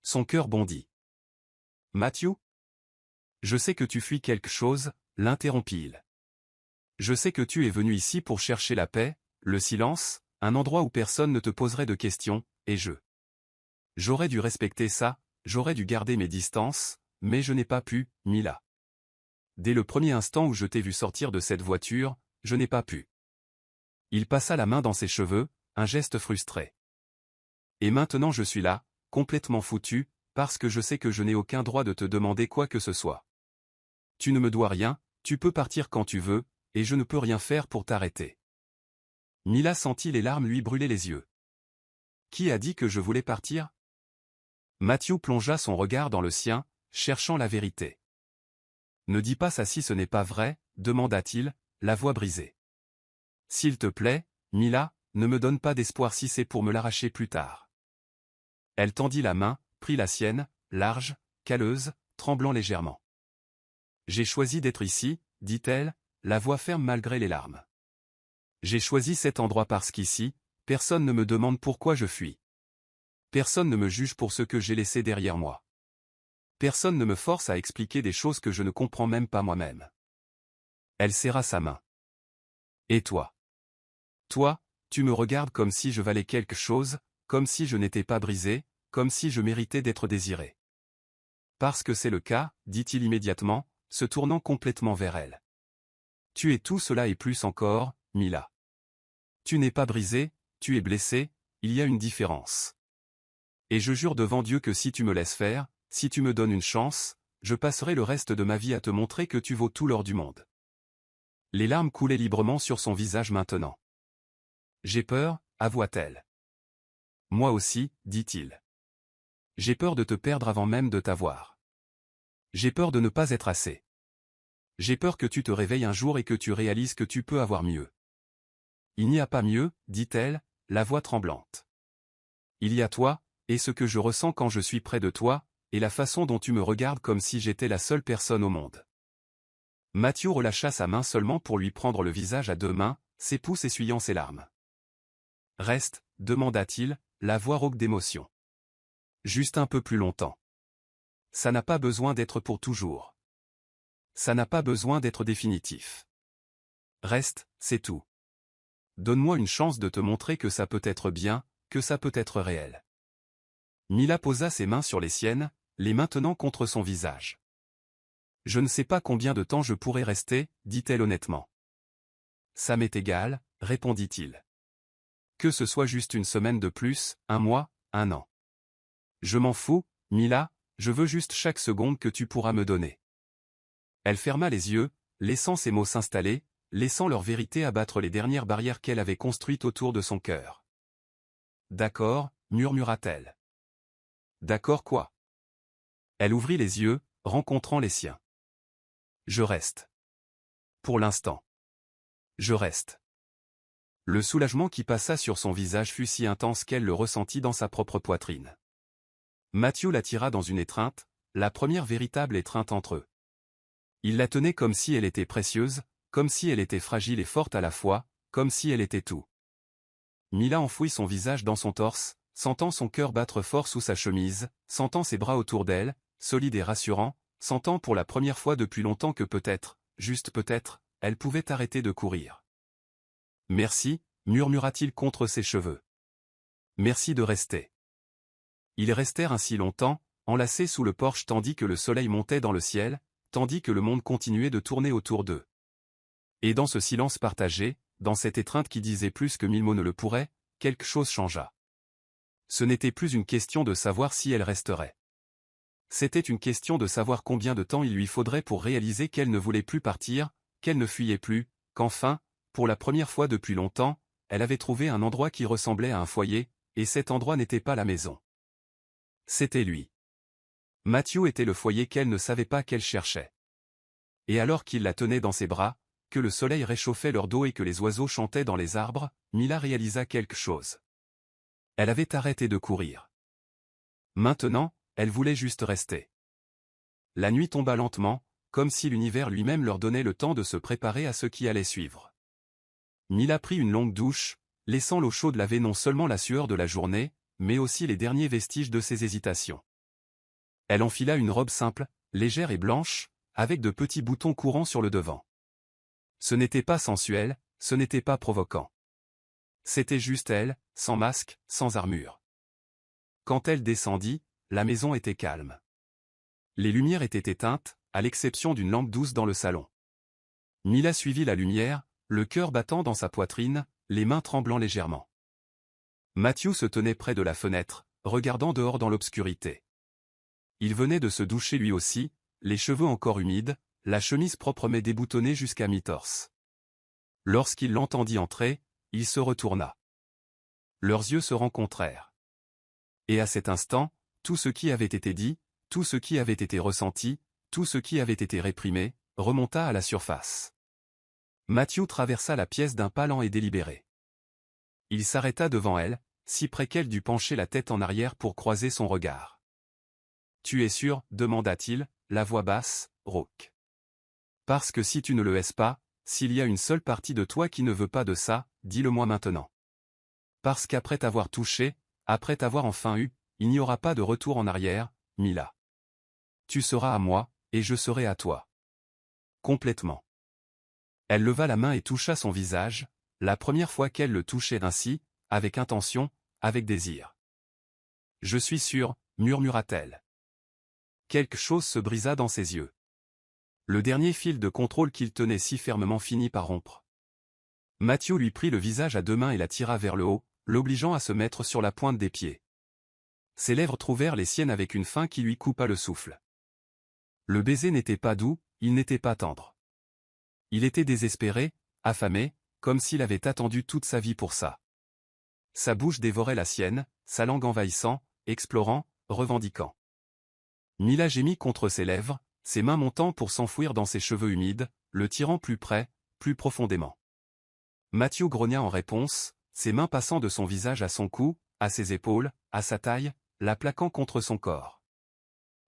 Son cœur bondit. Matthew? Je sais que tu fuis quelque chose, l'interrompit-il. Je sais que tu es venu ici pour chercher la paix, le silence, un endroit où personne ne te poserait de questions, et j'aurais dû respecter ça, j'aurais dû garder mes distances, mais je n'ai pas pu, Mila. Dès le premier instant où je t'ai vu sortir de cette voiture, je n'ai pas pu. Il passa la main dans ses cheveux, un geste frustré. Et maintenant je suis là, complètement foutu, parce que je sais que je n'ai aucun droit de te demander quoi que ce soit. Tu ne me dois rien, tu peux partir quand tu veux, et je ne peux rien faire pour t'arrêter. Mila sentit les larmes lui brûler les yeux. Qui a dit que je voulais partir? Matthew plongea son regard dans le sien, cherchant la vérité. Ne dis pas ça si ce n'est pas vrai, demanda-t-il, la voix brisée. S'il te plaît, Mila, ne me donne pas d'espoir si c'est pour me l'arracher plus tard. Elle tendit la main, prit la sienne, large, calleuse, tremblant légèrement. J'ai choisi d'être ici, dit-elle, la voix ferme malgré les larmes. J'ai choisi cet endroit parce qu'ici, personne ne me demande pourquoi je fuis. Personne ne me juge pour ce que j'ai laissé derrière moi. Personne ne me force à expliquer des choses que je ne comprends même pas moi-même. Elle serra sa main. Et toi? Toi, tu me regardes comme si je valais quelque chose, comme si je n'étais pas brisé, comme si je méritais d'être désiré. Parce que c'est le cas, dit-il immédiatement, se tournant complètement vers elle. Tu es tout cela et plus encore, Mila. Tu n'es pas brisé, tu es blessé, il y a une différence. Et je jure devant Dieu que si tu me laisses faire, si tu me donnes une chance, je passerai le reste de ma vie à te montrer que tu vaux tout l'or du monde. Les larmes coulaient librement sur son visage maintenant. J'ai peur, avoua-t-elle. Moi aussi, dit-il. J'ai peur de te perdre avant même de t'avoir. J'ai peur de ne pas être assez. J'ai peur que tu te réveilles un jour et que tu réalises que tu peux avoir mieux. Il n'y a pas mieux, dit-elle, la voix tremblante. Il y a toi, et ce que je ressens quand je suis près de toi, et la façon dont tu me regardes comme si j'étais la seule personne au monde. Matthew relâcha sa main seulement pour lui prendre le visage à deux mains, ses pouces essuyant ses larmes. Reste, demanda-t-il, la voix rauque d'émotion. Juste un peu plus longtemps. Ça n'a pas besoin d'être pour toujours. Ça n'a pas besoin d'être définitif. Reste, c'est tout. Donne-moi une chance de te montrer que ça peut être bien, que ça peut être réel. Mila posa ses mains sur les siennes, les maintenant contre son visage. Je ne sais pas combien de temps je pourrai rester, dit-elle honnêtement. Ça m'est égal, répondit-il. Que ce soit juste une semaine de plus, un mois, un an. Je m'en fous, Mila, je veux juste chaque seconde que tu pourras me donner. Elle ferma les yeux, laissant ses mots s'installer, laissant leur vérité abattre les dernières barrières qu'elle avait construites autour de son cœur. D'accord, murmura-t-elle. D'accord quoi? Elle ouvrit les yeux, rencontrant les siens. Je reste. Pour l'instant. Je reste. Le soulagement qui passa sur son visage fut si intense qu'elle le ressentit dans sa propre poitrine. Matthew la tira dans une étreinte, la première véritable étreinte entre eux. Il la tenait comme si elle était précieuse, comme si elle était fragile et forte à la fois, comme si elle était tout. Mila enfouit son visage dans son torse, sentant son cœur battre fort sous sa chemise, sentant ses bras autour d'elle, solides et rassurants, sentant pour la première fois depuis longtemps que peut-être, juste peut-être, elle pouvait arrêter de courir. Merci, murmura-t-il contre ses cheveux. Merci de rester. Ils restèrent ainsi longtemps, enlacés sous le porche tandis que le soleil montait dans le ciel, tandis que le monde continuait de tourner autour d'eux. Et dans ce silence partagé, dans cette étreinte qui disait plus que 1000 mots ne le pourraient, quelque chose changea. Ce n'était plus une question de savoir si elle resterait. C'était une question de savoir combien de temps il lui faudrait pour réaliser qu'elle ne voulait plus partir, qu'elle ne fuyait plus, qu'enfin, pour la première fois depuis longtemps, elle avait trouvé un endroit qui ressemblait à un foyer, et cet endroit n'était pas la maison. C'était lui. Matthew était le foyer qu'elle ne savait pas qu'elle cherchait. Et alors qu'il la tenait dans ses bras, que le soleil réchauffait leur dos et que les oiseaux chantaient dans les arbres, Mila réalisa quelque chose. Elle avait arrêté de courir. Maintenant, elle voulait juste rester. La nuit tomba lentement, comme si l'univers lui-même leur donnait le temps de se préparer à ce qui allait suivre. Mila prit une longue douche, laissant l'eau chaude laver non seulement la sueur de la journée, mais aussi les derniers vestiges de ses hésitations. Elle enfila une robe simple, légère et blanche, avec de petits boutons courants sur le devant. Ce n'était pas sensuel, ce n'était pas provoquant. C'était juste elle, sans masque, sans armure. Quand elle descendit, la maison était calme. Les lumières étaient éteintes, à l'exception d'une lampe douce dans le salon. Mila suivit la lumière, le cœur battant dans sa poitrine, les mains tremblant légèrement. Matthew se tenait près de la fenêtre, regardant dehors dans l'obscurité. Il venait de se doucher lui aussi, les cheveux encore humides, la chemise propre mais déboutonnée jusqu'à mi-torse. Lorsqu'il l'entendit entrer, il se retourna. Leurs yeux se rencontrèrent. Et à cet instant, tout ce qui avait été dit, tout ce qui avait été ressenti, tout ce qui avait été réprimé, remonta à la surface. Matthew traversa la pièce d'un pas lent et délibéré. Il s'arrêta devant elle, si près qu'elle dut pencher la tête en arrière pour croiser son regard. « Tu es sûr ?» demanda-t-il, la voix basse, rauque. « Parce que si tu ne le es pas, s'il y a une seule partie de toi qui ne veut pas de ça, dis-le-moi maintenant. Parce qu'après t'avoir touché, après t'avoir enfin eu, il n'y aura pas de retour en arrière, Mila. Tu seras à moi, et je serai à toi. Complètement. » Elle leva la main et toucha son visage, la première fois qu'elle le touchait ainsi, avec intention, avec désir. « Je suis sûre, murmura-t-elle. Quelque chose se brisa dans ses yeux. Le dernier fil de contrôle qu'il tenait si fermement finit par rompre. Matthew lui prit le visage à deux mains et la tira vers le haut, l'obligeant à se mettre sur la pointe des pieds. Ses lèvres trouvèrent les siennes avec une faim qui lui coupa le souffle. Le baiser n'était pas doux, il n'était pas tendre. Il était désespéré, affamé, comme s'il avait attendu toute sa vie pour ça. Sa bouche dévorait la sienne, sa langue envahissant, explorant, revendiquant. Mila gémit contre ses lèvres, ses mains montant pour s'enfouir dans ses cheveux humides, le tirant plus près, plus profondément. Matthew grogna en réponse, ses mains passant de son visage à son cou, à ses épaules, à sa taille, la plaquant contre son corps.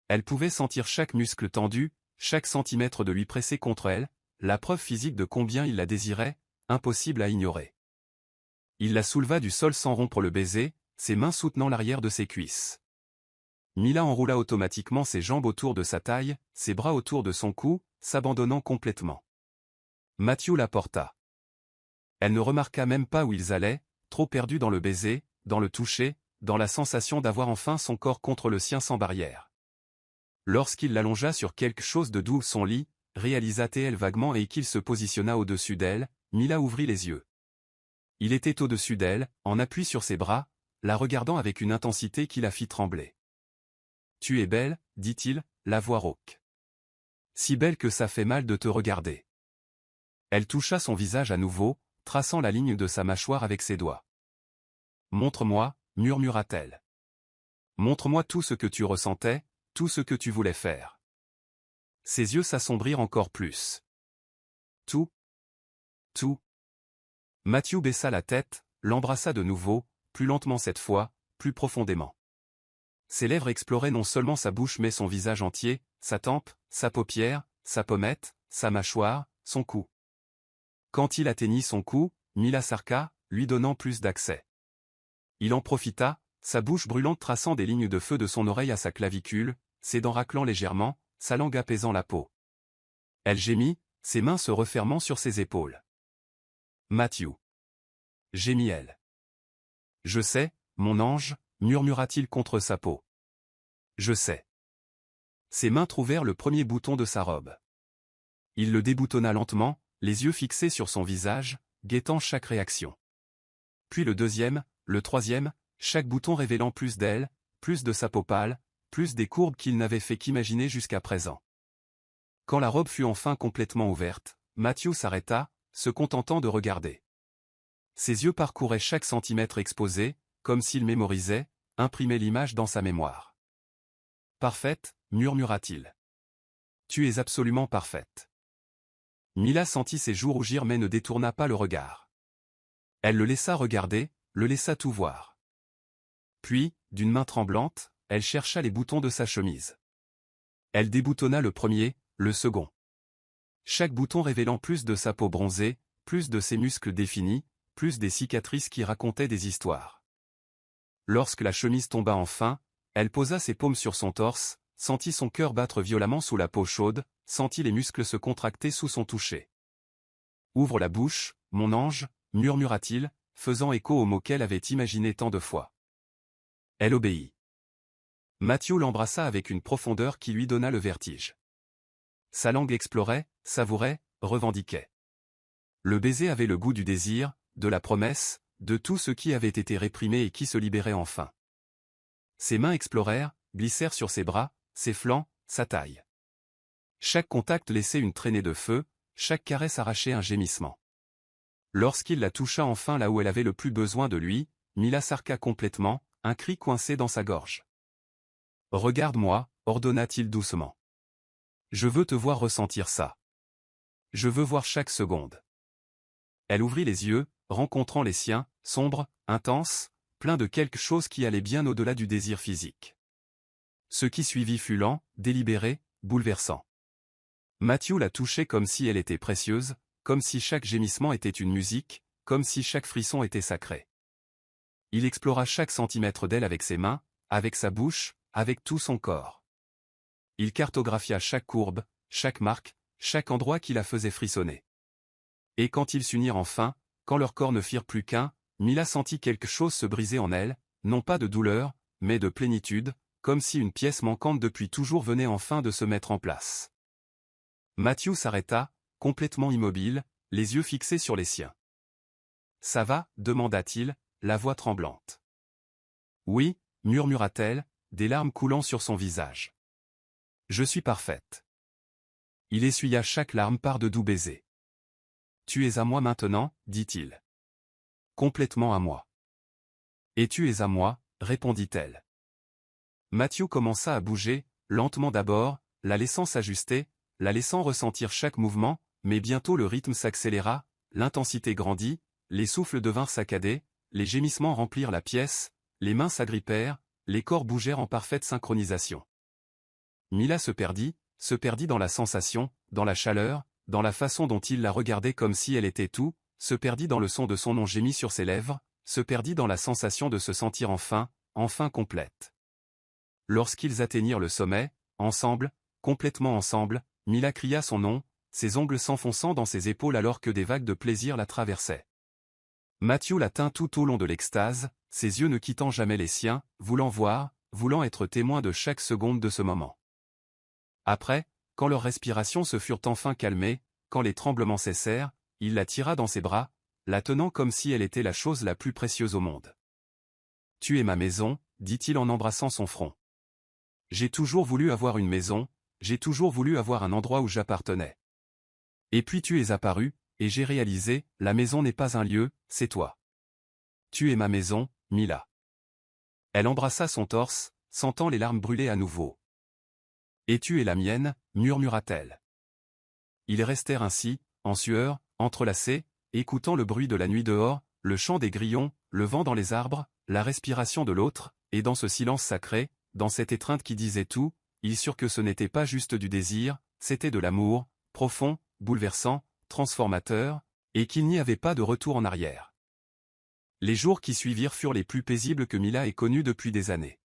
Elle pouvait sentir chaque muscle tendu, chaque centimètre de lui pressé contre elle, la preuve physique de combien il la désirait, impossible à ignorer. Il la souleva du sol sans rompre le baiser, ses mains soutenant l'arrière de ses cuisses. Mila enroula automatiquement ses jambes autour de sa taille, ses bras autour de son cou, s'abandonnant complètement. Matthew la porta. Elle ne remarqua même pas où ils allaient, trop perdus dans le baiser, dans le toucher, dans la sensation d'avoir enfin son corps contre le sien sans barrière. Lorsqu'il l'allongea sur quelque chose de doux, son lit, réalisa-t-elle vaguement et qu'il se positionna au-dessus d'elle, Mila ouvrit les yeux. Il était au-dessus d'elle, en appui sur ses bras, la regardant avec une intensité qui la fit trembler. « Tu es belle, dit-il, la voix rauque. Si belle que ça fait mal de te regarder. » Elle toucha son visage à nouveau, traçant la ligne de sa mâchoire avec ses doigts. « Montre-moi, murmura-t-elle. Montre-moi tout ce que tu ressentais, tout ce que tu voulais faire. » Ses yeux s'assombrirent encore plus. « Tout. Tout. » Matthew baissa la tête, l'embrassa de nouveau, plus lentement cette fois, plus profondément. Ses lèvres exploraient non seulement sa bouche mais son visage entier, sa tempe, sa paupière, sa pommette, sa mâchoire, son cou. Quand il atteignit son cou, Mila s'arqua, lui donnant plus d'accès. Il en profita, sa bouche brûlante traçant des lignes de feu de son oreille à sa clavicule, ses dents raclant légèrement, sa langue apaisant la peau. Elle gémit, ses mains se refermant sur ses épaules. « Matthew. » Gémit-elle. « Je sais, mon ange, » murmura-t-il contre sa peau. « Je sais. » Ses mains trouvèrent le premier bouton de sa robe. Il le déboutonna lentement, les yeux fixés sur son visage, guettant chaque réaction. Puis le deuxième, le troisième, chaque bouton révélant plus d'elle, plus de sa peau pâle, plus des courbes qu'il n'avait fait qu'imaginer jusqu'à présent. Quand la robe fut enfin complètement ouverte, Matthew s'arrêta, se contentant de regarder. Ses yeux parcouraient chaque centimètre exposé, comme s'il mémorisait, imprimait l'image dans sa mémoire. Parfaite, murmura-t-il. Tu es absolument parfaite. Mila sentit ses joues rougir mais ne détourna pas le regard. Elle le laissa regarder, le laissa tout voir. Puis, d'une main tremblante, elle chercha les boutons de sa chemise. Elle déboutonna le premier, le second. Chaque bouton révélant plus de sa peau bronzée, plus de ses muscles définis, plus des cicatrices qui racontaient des histoires. Lorsque la chemise tomba enfin, elle posa ses paumes sur son torse, sentit son cœur battre violemment sous la peau chaude, sentit les muscles se contracter sous son toucher. « Ouvre la bouche, mon ange », murmura-t-il, faisant écho aux mots qu'elle avait imaginés tant de fois. Elle obéit. Matthew l'embrassa avec une profondeur qui lui donna le vertige. Sa langue explorait, savourait, revendiquait. Le baiser avait le goût du désir, de la promesse, de tout ce qui avait été réprimé et qui se libérait enfin. Ses mains explorèrent, glissèrent sur ses bras, ses flancs, sa taille. Chaque contact laissait une traînée de feu, chaque caresse arrachait un gémissement. Lorsqu'il la toucha enfin là où elle avait le plus besoin de lui, Mila s'arqua complètement, un cri coincé dans sa gorge. « Regarde-moi » ordonna-t-il doucement. « Je veux te voir ressentir ça. Je veux voir chaque seconde. » Elle ouvrit les yeux, rencontrant les siens, sombres, intenses, pleins de quelque chose qui allait bien au-delà du désir physique. Ce qui suivit fut lent, délibéré, bouleversant. Matthew la touchait comme si elle était précieuse, comme si chaque gémissement était une musique, comme si chaque frisson était sacré. Il explora chaque centimètre d'elle avec ses mains, avec sa bouche, avec tout son corps. Il cartographia chaque courbe, chaque marque, chaque endroit qui la faisait frissonner. Et quand ils s'unirent enfin, quand leurs corps ne firent plus qu'un, Mila sentit quelque chose se briser en elle, non pas de douleur, mais de plénitude, comme si une pièce manquante depuis toujours venait enfin de se mettre en place. Matthew s'arrêta, complètement immobile, les yeux fixés sur les siens. « Ça va » demanda-t-il, la voix tremblante. « Oui » murmura-t-elle, des larmes coulant sur son visage. « Je suis parfaite. » Il essuya chaque larme par de doux baisers. « Tu es à moi maintenant » dit-il. « Complètement à moi. »« Et tu es à moi » répondit-elle. Matthew commença à bouger, lentement d'abord, la laissant s'ajuster, la laissant ressentir chaque mouvement, mais bientôt le rythme s'accéléra, l'intensité grandit, les souffles devinrent saccadés, les gémissements remplirent la pièce, les mains s'agrippèrent, les corps bougèrent en parfaite synchronisation. Mila se perdit dans la sensation, dans la chaleur, dans la façon dont il la regardait comme si elle était tout, se perdit dans le son de son nom gémi sur ses lèvres, se perdit dans la sensation de se sentir enfin complète. Lorsqu'ils atteignirent le sommet, ensemble, complètement ensemble, Mila cria son nom, ses ongles s'enfonçant dans ses épaules alors que des vagues de plaisir la traversaient. Matthew la tint tout au long de l'extase, ses yeux ne quittant jamais les siens, voulant voir, voulant être témoin de chaque seconde de ce moment. Après, quand leurs respirations se furent enfin calmées, quand les tremblements cessèrent, il la tira dans ses bras, la tenant comme si elle était la chose la plus précieuse au monde. « Tu es ma maison » dit-il en embrassant son front. « J'ai toujours voulu avoir une maison, j'ai toujours voulu avoir un endroit où j'appartenais. Et puis tu es apparu, et j'ai réalisé, la maison n'est pas un lieu, c'est toi. Tu es ma maison, Mila. » Elle embrassa son torse, sentant les larmes brûler à nouveau. « Et tu es la mienne » murmura-t-elle. Ils restèrent ainsi, en sueur, entrelacés, écoutant le bruit de la nuit dehors, le chant des grillons, le vent dans les arbres, la respiration de l'autre, et dans ce silence sacré, dans cette étreinte qui disait tout, ils surent que ce n'était pas juste du désir, c'était de l'amour, profond, bouleversant, transformateur, et qu'il n'y avait pas de retour en arrière. Les jours qui suivirent furent les plus paisibles que Mila ait connus depuis des années.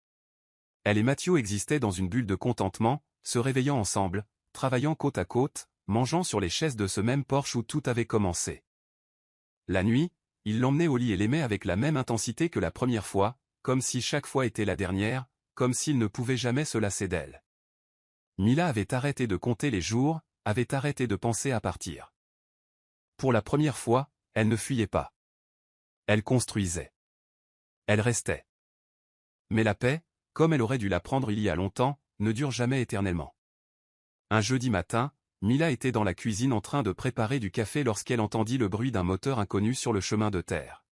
Elle et Matthew existaient dans une bulle de contentement, se réveillant ensemble, travaillant côte à côte, mangeant sur les chaises de ce même porche où tout avait commencé. La nuit, il l'emmenait au lit et l'aimait avec la même intensité que la première fois, comme si chaque fois était la dernière, comme s'il ne pouvait jamais se lasser d'elle. Mila avait arrêté de compter les jours, avait arrêté de penser à partir. Pour la première fois, elle ne fuyait pas. Elle construisait. Elle restait. Mais la paix, comme elle aurait dû l'apprendre il y a longtemps, ne dure jamais éternellement. Un jeudi matin, Mila était dans la cuisine en train de préparer du café lorsqu'elle entendit le bruit d'un moteur inconnu sur le chemin de terre.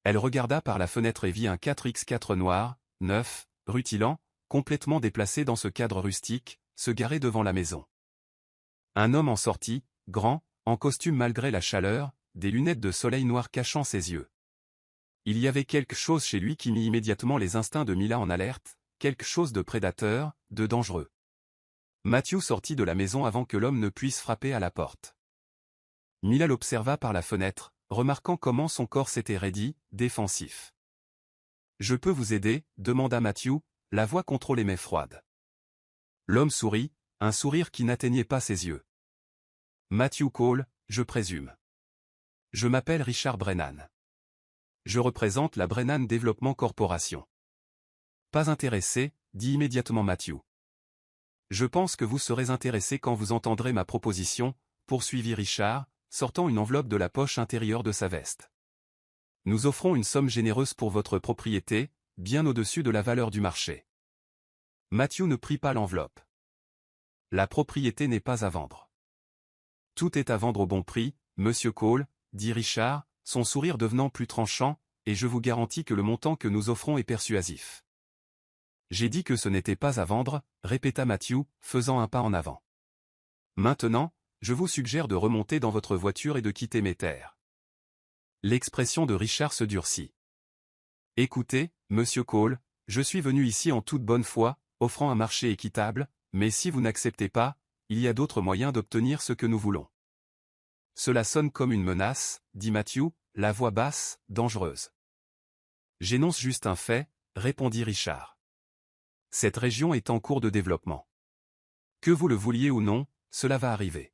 Elle regarda par la fenêtre et vit un 4x4 noir, neuf, rutilant, complètement déplacé dans ce cadre rustique, se garer devant la maison. Un homme en sortit, grand, en costume malgré la chaleur, des lunettes de soleil noires cachant ses yeux. Il y avait quelque chose chez lui qui mit immédiatement les instincts de Mila en alerte, quelque chose de prédateur, de dangereux. Matthew sortit de la maison avant que l'homme ne puisse frapper à la porte. Mila l'observa par la fenêtre, remarquant comment son corps s'était raidi, défensif. « Je peux vous aider ?» demanda Matthew, la voix contrôlée mais froide. L'homme sourit, un sourire qui n'atteignait pas ses yeux. « Matthew Cole, je présume. Je m'appelle Richard Brennan. Je représente la Brennan Development Corporation. » « Pas intéressé, dit immédiatement Matthew. « Je pense que vous serez intéressé quand vous entendrez ma proposition, poursuivit Richard, sortant une enveloppe de la poche intérieure de sa veste. Nous offrons une somme généreuse pour votre propriété, bien au-dessus de la valeur du marché. » Matthew ne prit pas l'enveloppe. « La propriété n'est pas à vendre. »« Tout est à vendre au bon prix, Monsieur Cole, dit Richard, son sourire devenant plus tranchant, et je vous garantis que le montant que nous offrons est persuasif. » « J'ai dit que ce n'était pas à vendre, répéta Matthew, faisant un pas en avant. Maintenant, je vous suggère de remonter dans votre voiture et de quitter mes terres. L'expression de Richard se durcit. Écoutez, Monsieur Cole, je suis venu ici en toute bonne foi, offrant un marché équitable, mais si vous n'acceptez pas, il y a d'autres moyens d'obtenir ce que nous voulons. Cela sonne comme une menace, dit Matthew, la voix basse, dangereuse. J'énonce juste un fait, répondit Richard. Cette région est en cours de développement. Que vous le vouliez ou non, cela va arriver.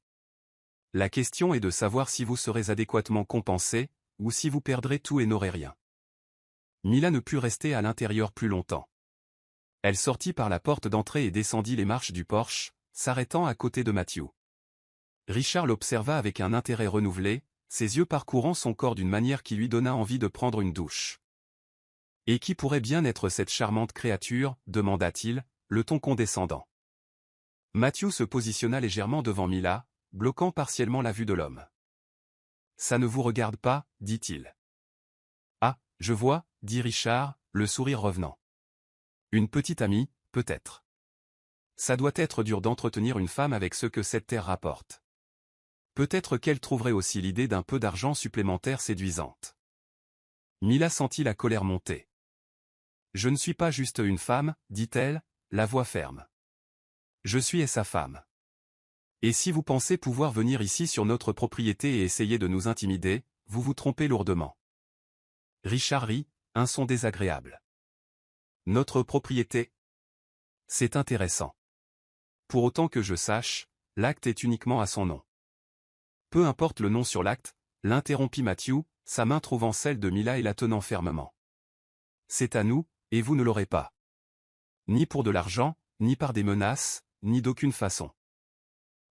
La question est de savoir si vous serez adéquatement compensé, ou si vous perdrez tout et n'aurez rien. Mila ne put rester à l'intérieur plus longtemps. Elle sortit par la porte d'entrée et descendit les marches du porche, s'arrêtant à côté de Matthew. Richard l'observa avec un intérêt renouvelé, ses yeux parcourant son corps d'une manière qui lui donna envie de prendre une douche. « Et qui pourrait bien être cette charmante créature ?» demanda-t-il, le ton condescendant. Matthew se positionna légèrement devant Mila, bloquant partiellement la vue de l'homme. « Ça ne vous regarde pas, dit-il. »« Ah, je vois, dit Richard, le sourire revenant. Une petite amie, peut-être. Ça doit être dur d'entretenir une femme avec ce que cette terre rapporte. Peut-être qu'elle trouverait aussi l'idée d'un peu d'argent supplémentaire séduisante. » Mila sentit la colère monter. « Je ne suis pas juste une femme, dit-elle, la voix ferme. Je suis sa femme. Et si vous pensez pouvoir venir ici sur notre propriété et essayer de nous intimider, vous vous trompez lourdement. » Richard rit, un son désagréable. « Notre propriété ? C'est intéressant. Pour autant que je sache, l'acte est uniquement à son nom. » Peu importe le nom sur l'acte, l'interrompit Matthew, sa main trouvant celle de Mila et la tenant fermement. « C'est à nous, et vous ne l'aurez pas. Ni pour de l'argent, ni par des menaces, ni d'aucune façon. »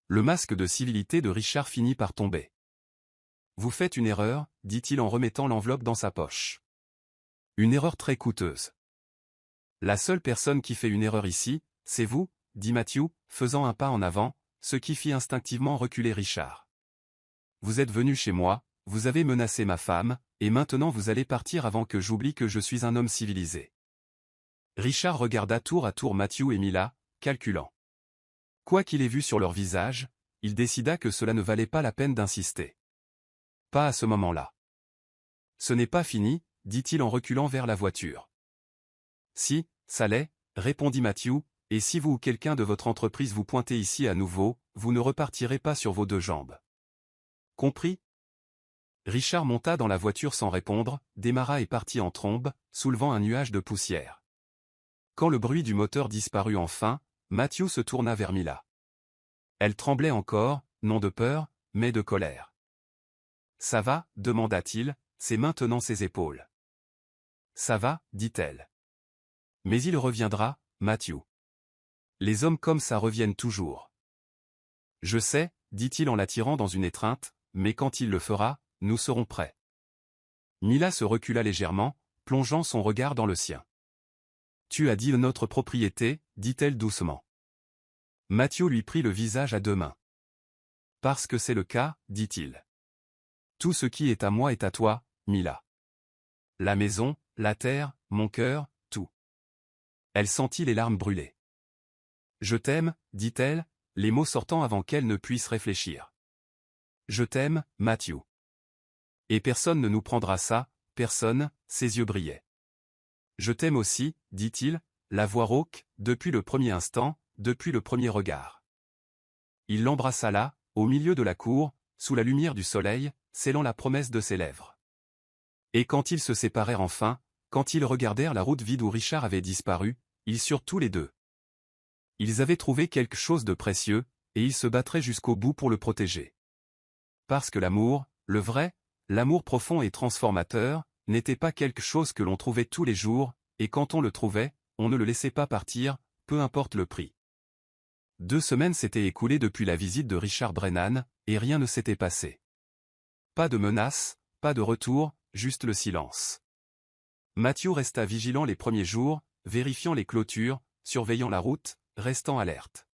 Le masque de civilité de Richard finit par tomber. « Vous faites une erreur, dit-il en remettant l'enveloppe dans sa poche. Une erreur très coûteuse. La seule personne qui fait une erreur ici, c'est vous, dit Matthew, faisant un pas en avant, ce qui fit instinctivement reculer Richard. Vous êtes venu chez moi, vous avez menacé ma femme, et maintenant vous allez partir avant que j'oublie que je suis un homme civilisé. » Richard regarda tour à tour Matthew et Mila, calculant. Quoi qu'il ait vu sur leur visage, il décida que cela ne valait pas la peine d'insister. Pas à ce moment-là. « Ce n'est pas fini, dit-il en reculant vers la voiture. « Si, ça l'est, répondit Matthew, et si vous ou quelqu'un de votre entreprise vous pointez ici à nouveau, vous ne repartirez pas sur vos deux jambes. Compris ? » Richard monta dans la voiture sans répondre, démarra et partit en trombe, soulevant un nuage de poussière. Quand le bruit du moteur disparut enfin, Matthew se tourna vers Mila. Elle tremblait encore, non de peur, mais de colère. « Ça va ?» demanda-t-il, ses mains tenant ses épaules. « Ça va » dit-elle. « Mais il reviendra, Matthew. Les hommes comme ça reviennent toujours. »« Je sais » dit-il en l'attirant dans une étreinte, « mais quand il le fera, nous serons prêts. » Mila se recula légèrement, plongeant son regard dans le sien. « Tu as dit notre propriété » dit-elle doucement. Matthew lui prit le visage à deux mains. Parce que c'est le cas, dit-il. Tout ce qui est à moi est à toi, Mila. La maison, la terre, mon cœur, tout. Elle sentit les larmes brûler. Je t'aime, dit-elle, les mots sortant avant qu'elle ne puisse réfléchir. Je t'aime, Matthew. Et personne ne nous prendra ça, personne, ses yeux brillaient. Je t'aime aussi, dit-il, la voix rauque, depuis le premier instant, depuis le premier regard. Il l'embrassa là, au milieu de la cour, sous la lumière du soleil, scellant la promesse de ses lèvres. Et quand ils se séparèrent enfin, quand ils regardèrent la route vide où Richard avait disparu, ils surent tous les deux. Ils avaient trouvé quelque chose de précieux, et ils se battraient jusqu'au bout pour le protéger. Parce que l'amour, le vrai, l'amour profond et transformateur, n'était pas quelque chose que l'on trouvait tous les jours, et quand on le trouvait, on ne le laissait pas partir, peu importe le prix. 2 semaines s'étaient écoulées depuis la visite de Richard Brennan, et rien ne s'était passé. Pas de menace, pas de retour, juste le silence. Matthew resta vigilant les premiers jours, vérifiant les clôtures, surveillant la route, restant alerte.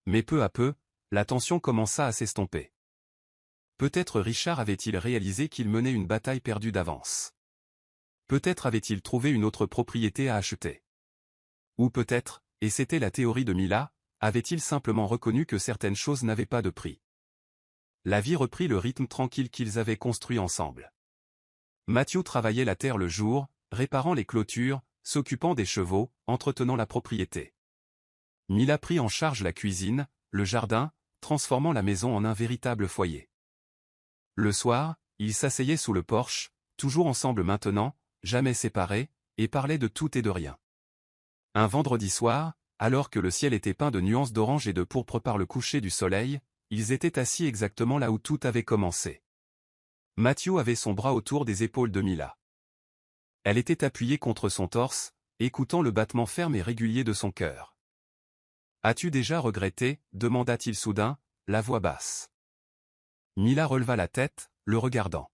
Mais peu à peu, la tension commença à s'estomper. Peut-être Richard avait-il réalisé qu'il menait une bataille perdue d'avance. Peut-être avait-il trouvé une autre propriété à acheter. Ou peut-être, et c'était la théorie de Mila, avait-il simplement reconnu que certaines choses n'avaient pas de prix. La vie reprit le rythme tranquille qu'ils avaient construit ensemble. Matthew travaillait la terre le jour, réparant les clôtures, s'occupant des chevaux, entretenant la propriété. Mila prit en charge la cuisine, le jardin, transformant la maison en un véritable foyer. Le soir, ils s'asseyaient sous le porche, toujours ensemble maintenant, jamais séparés, et parlaient de tout et de rien. Un vendredi soir, alors que le ciel était peint de nuances d'orange et de pourpre par le coucher du soleil, ils étaient assis exactement là où tout avait commencé. Matthew avait son bras autour des épaules de Mila. Elle était appuyée contre son torse, écoutant le battement ferme et régulier de son cœur. « As-tu déjà regretté ?» demanda-t-il soudain, la voix basse. Mila releva la tête, le regardant.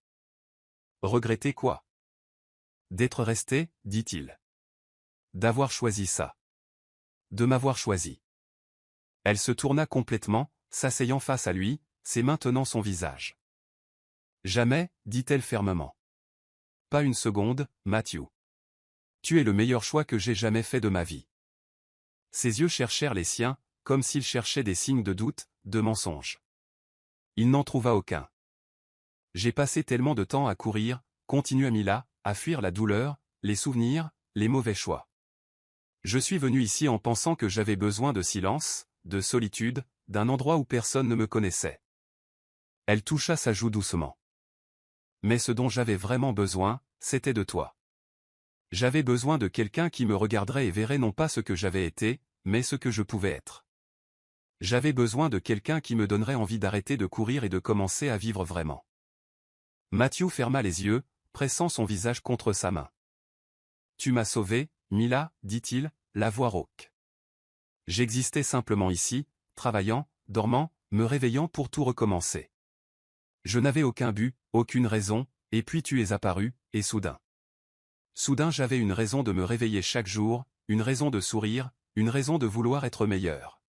« Regretter quoi ?»« D'être resté, dit-il. D'avoir choisi ça. De m'avoir choisi. » Elle se tourna complètement, s'asseyant face à lui, c'est maintenant son visage. « Jamais, dit-elle fermement. Pas une seconde, Matthew. Tu es le meilleur choix que j'ai jamais fait de ma vie. » Ses yeux cherchèrent les siens, comme s'ils cherchaient des signes de doute, de mensonge. Il n'en trouva aucun. J'ai passé tellement de temps à courir, continua Mila, à fuir la douleur, les souvenirs, les mauvais choix. Je suis venu ici en pensant que j'avais besoin de silence, de solitude, d'un endroit où personne ne me connaissait. Elle toucha sa joue doucement. Mais ce dont j'avais vraiment besoin, c'était de toi. J'avais besoin de quelqu'un qui me regarderait et verrait non pas ce que j'avais été, mais ce que je pouvais être. J'avais besoin de quelqu'un qui me donnerait envie d'arrêter de courir et de commencer à vivre vraiment. Matthew ferma les yeux, pressant son visage contre sa main. Tu m'as sauvé, Mila, dit-il, la voix rauque. J'existais simplement ici, travaillant, dormant, me réveillant pour tout recommencer. Je n'avais aucun but, aucune raison, et puis tu es apparu, et soudain. Soudain j'avais une raison de me réveiller chaque jour, une raison de sourire, une raison de vouloir être meilleur.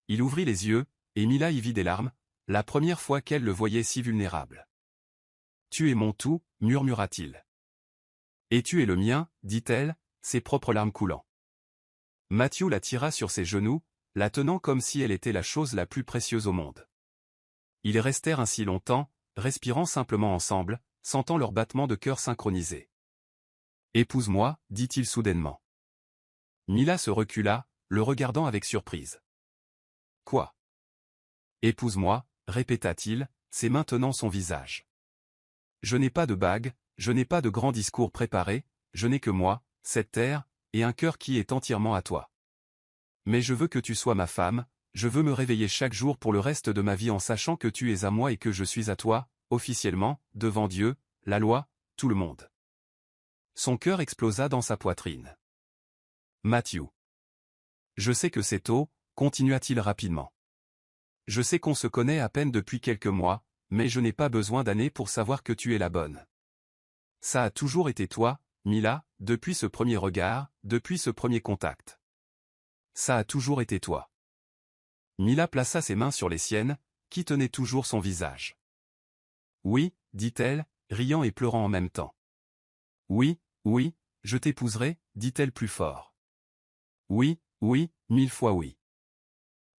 Il ouvrit les yeux, et Mila y vit des larmes, la première fois qu'elle le voyait si vulnérable. Tu es mon tout, murmura-t-il. Et tu es le mien, dit-elle, ses propres larmes coulant. Matthew la tira sur ses genoux, la tenant comme si elle était la chose la plus précieuse au monde. Ils restèrent ainsi longtemps, respirant simplement ensemble, sentant leur battement de cœur synchronisé. « Épouse-moi, dit-il soudainement. » Mila se recula, le regardant avec surprise. « Quoi ? » « Épouse-moi, répéta-t-il, c'est maintenant son visage. Je n'ai pas de bague, je n'ai pas de grand discours préparé, je n'ai que moi, cette terre, et un cœur qui est entièrement à toi. Mais je veux que tu sois ma femme, je veux me réveiller chaque jour pour le reste de ma vie en sachant que tu es à moi et que je suis à toi, officiellement, devant Dieu, la loi, tout le monde. » Son cœur explosa dans sa poitrine. « Matthew. Je sais que c'est tôt, continua-t-il rapidement. Je sais qu'on se connaît à peine depuis quelques mois, mais je n'ai pas besoin d'années pour savoir que tu es la bonne. Ça a toujours été toi, Mila, depuis ce premier regard, depuis ce premier contact. Ça a toujours été toi. » Mila plaça ses mains sur les siennes, qui tenait toujours son visage. Oui, dit-elle, riant et pleurant en même temps. Oui, oui, je t'épouserai, dit-elle plus fort. Oui, oui, 1000 fois oui.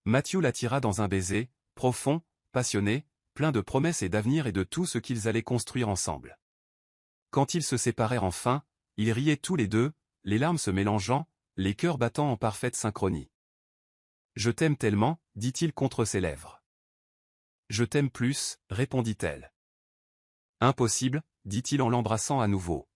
Matthew l'attira dans un baiser, profond, passionné, plein de promesses et d'avenir et de tout ce qu'ils allaient construire ensemble. Quand ils se séparèrent enfin, ils riaient tous les deux, les larmes se mélangeant, les cœurs battant en parfaite synchronie. « Je t'aime tellement, dit-il contre ses lèvres. « Je t'aime plus, répondit-elle. « Impossible, dit-il en l'embrassant à nouveau.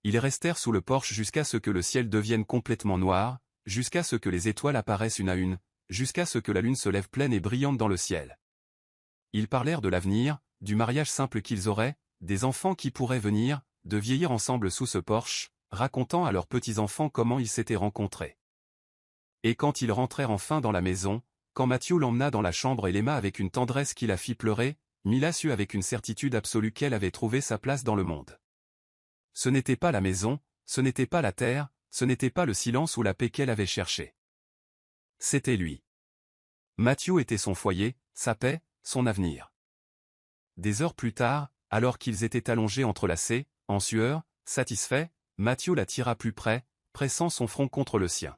Ils restèrent sous le porche jusqu'à ce que le ciel devienne complètement noir, jusqu'à ce que les étoiles apparaissent une à une, jusqu'à ce que la lune se lève pleine et brillante dans le ciel. Ils parlèrent de l'avenir, du mariage simple qu'ils auraient, des enfants qui pourraient venir, de vieillir ensemble sous ce porche, racontant à leurs petits-enfants comment ils s'étaient rencontrés. Et quand ils rentrèrent enfin dans la maison, quand Matthew l'emmena dans la chambre et l'aima avec une tendresse qui la fit pleurer, Mila sut avec une certitude absolue qu'elle avait trouvé sa place dans le monde. Ce n'était pas la maison, ce n'était pas la terre, ce n'était pas le silence ou la paix qu'elle avait cherché. C'était lui. Matthew était son foyer, sa paix, son avenir. Des heures plus tard, alors qu'ils étaient allongés entrelacés, en sueur, satisfaits, Matthew la tira plus près, pressant son front contre le sien.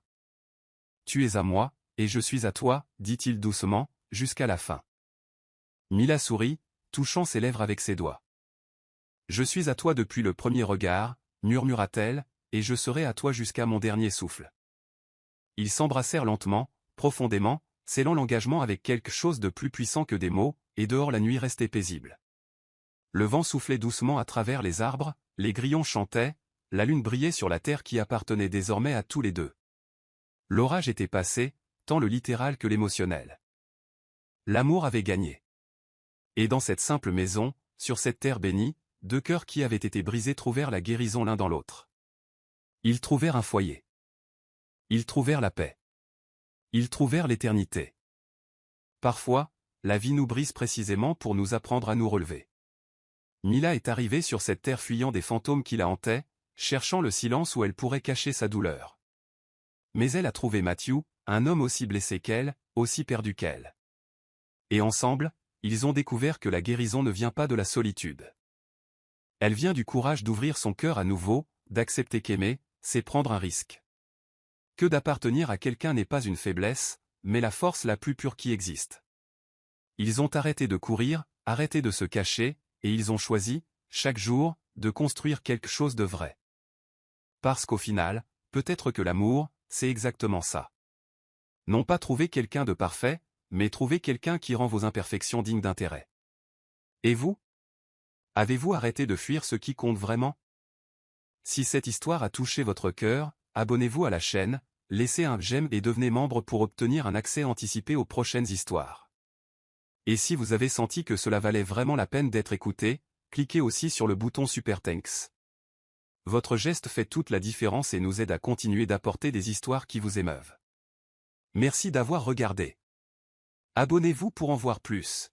« Tu es à moi, et je suis à toi, dit-il doucement, jusqu'à la fin. » Mila sourit, touchant ses lèvres avec ses doigts. « Je suis à toi depuis le premier regard, murmura-t-elle, et je serai à toi jusqu'à mon dernier souffle. » Ils s'embrassèrent lentement, profondément, scellant l'engagement avec quelque chose de plus puissant que des mots, et dehors la nuit restait paisible. Le vent soufflait doucement à travers les arbres, les grillons chantaient, la lune brillait sur la terre qui appartenait désormais à tous les deux. L'orage était passé, tant le littéral que l'émotionnel. L'amour avait gagné. Et dans cette simple maison, sur cette terre bénie, deux cœurs qui avaient été brisés trouvèrent la guérison l'un dans l'autre. Ils trouvèrent un foyer. Ils trouvèrent la paix. Ils trouvèrent l'éternité. Parfois, la vie nous brise précisément pour nous apprendre à nous relever. Mila est arrivée sur cette terre fuyant des fantômes qui la hantaient, cherchant le silence où elle pourrait cacher sa douleur. Mais elle a trouvé Matthew, un homme aussi blessé qu'elle, aussi perdu qu'elle. Et ensemble, ils ont découvert que la guérison ne vient pas de la solitude. Elle vient du courage d'ouvrir son cœur à nouveau, d'accepter qu'aimer, c'est prendre un risque. Que d'appartenir à quelqu'un n'est pas une faiblesse, mais la force la plus pure qui existe. Ils ont arrêté de courir, arrêté de se cacher, et ils ont choisi, chaque jour, de construire quelque chose de vrai. Parce qu'au final, peut-être que l'amour, c'est exactement ça. Non pas trouver quelqu'un de parfait, mais trouver quelqu'un qui rend vos imperfections dignes d'intérêt. Et vous? Avez-vous arrêté de fuir ce qui compte vraiment? Si cette histoire a touché votre cœur, abonnez-vous à la chaîne, laissez un j'aime et devenez membre pour obtenir un accès anticipé aux prochaines histoires. Et si vous avez senti que cela valait vraiment la peine d'être écouté, cliquez aussi sur le bouton Super Thanks. Votre geste fait toute la différence et nous aide à continuer d'apporter des histoires qui vous émeuvent. Merci d'avoir regardé. Abonnez-vous pour en voir plus.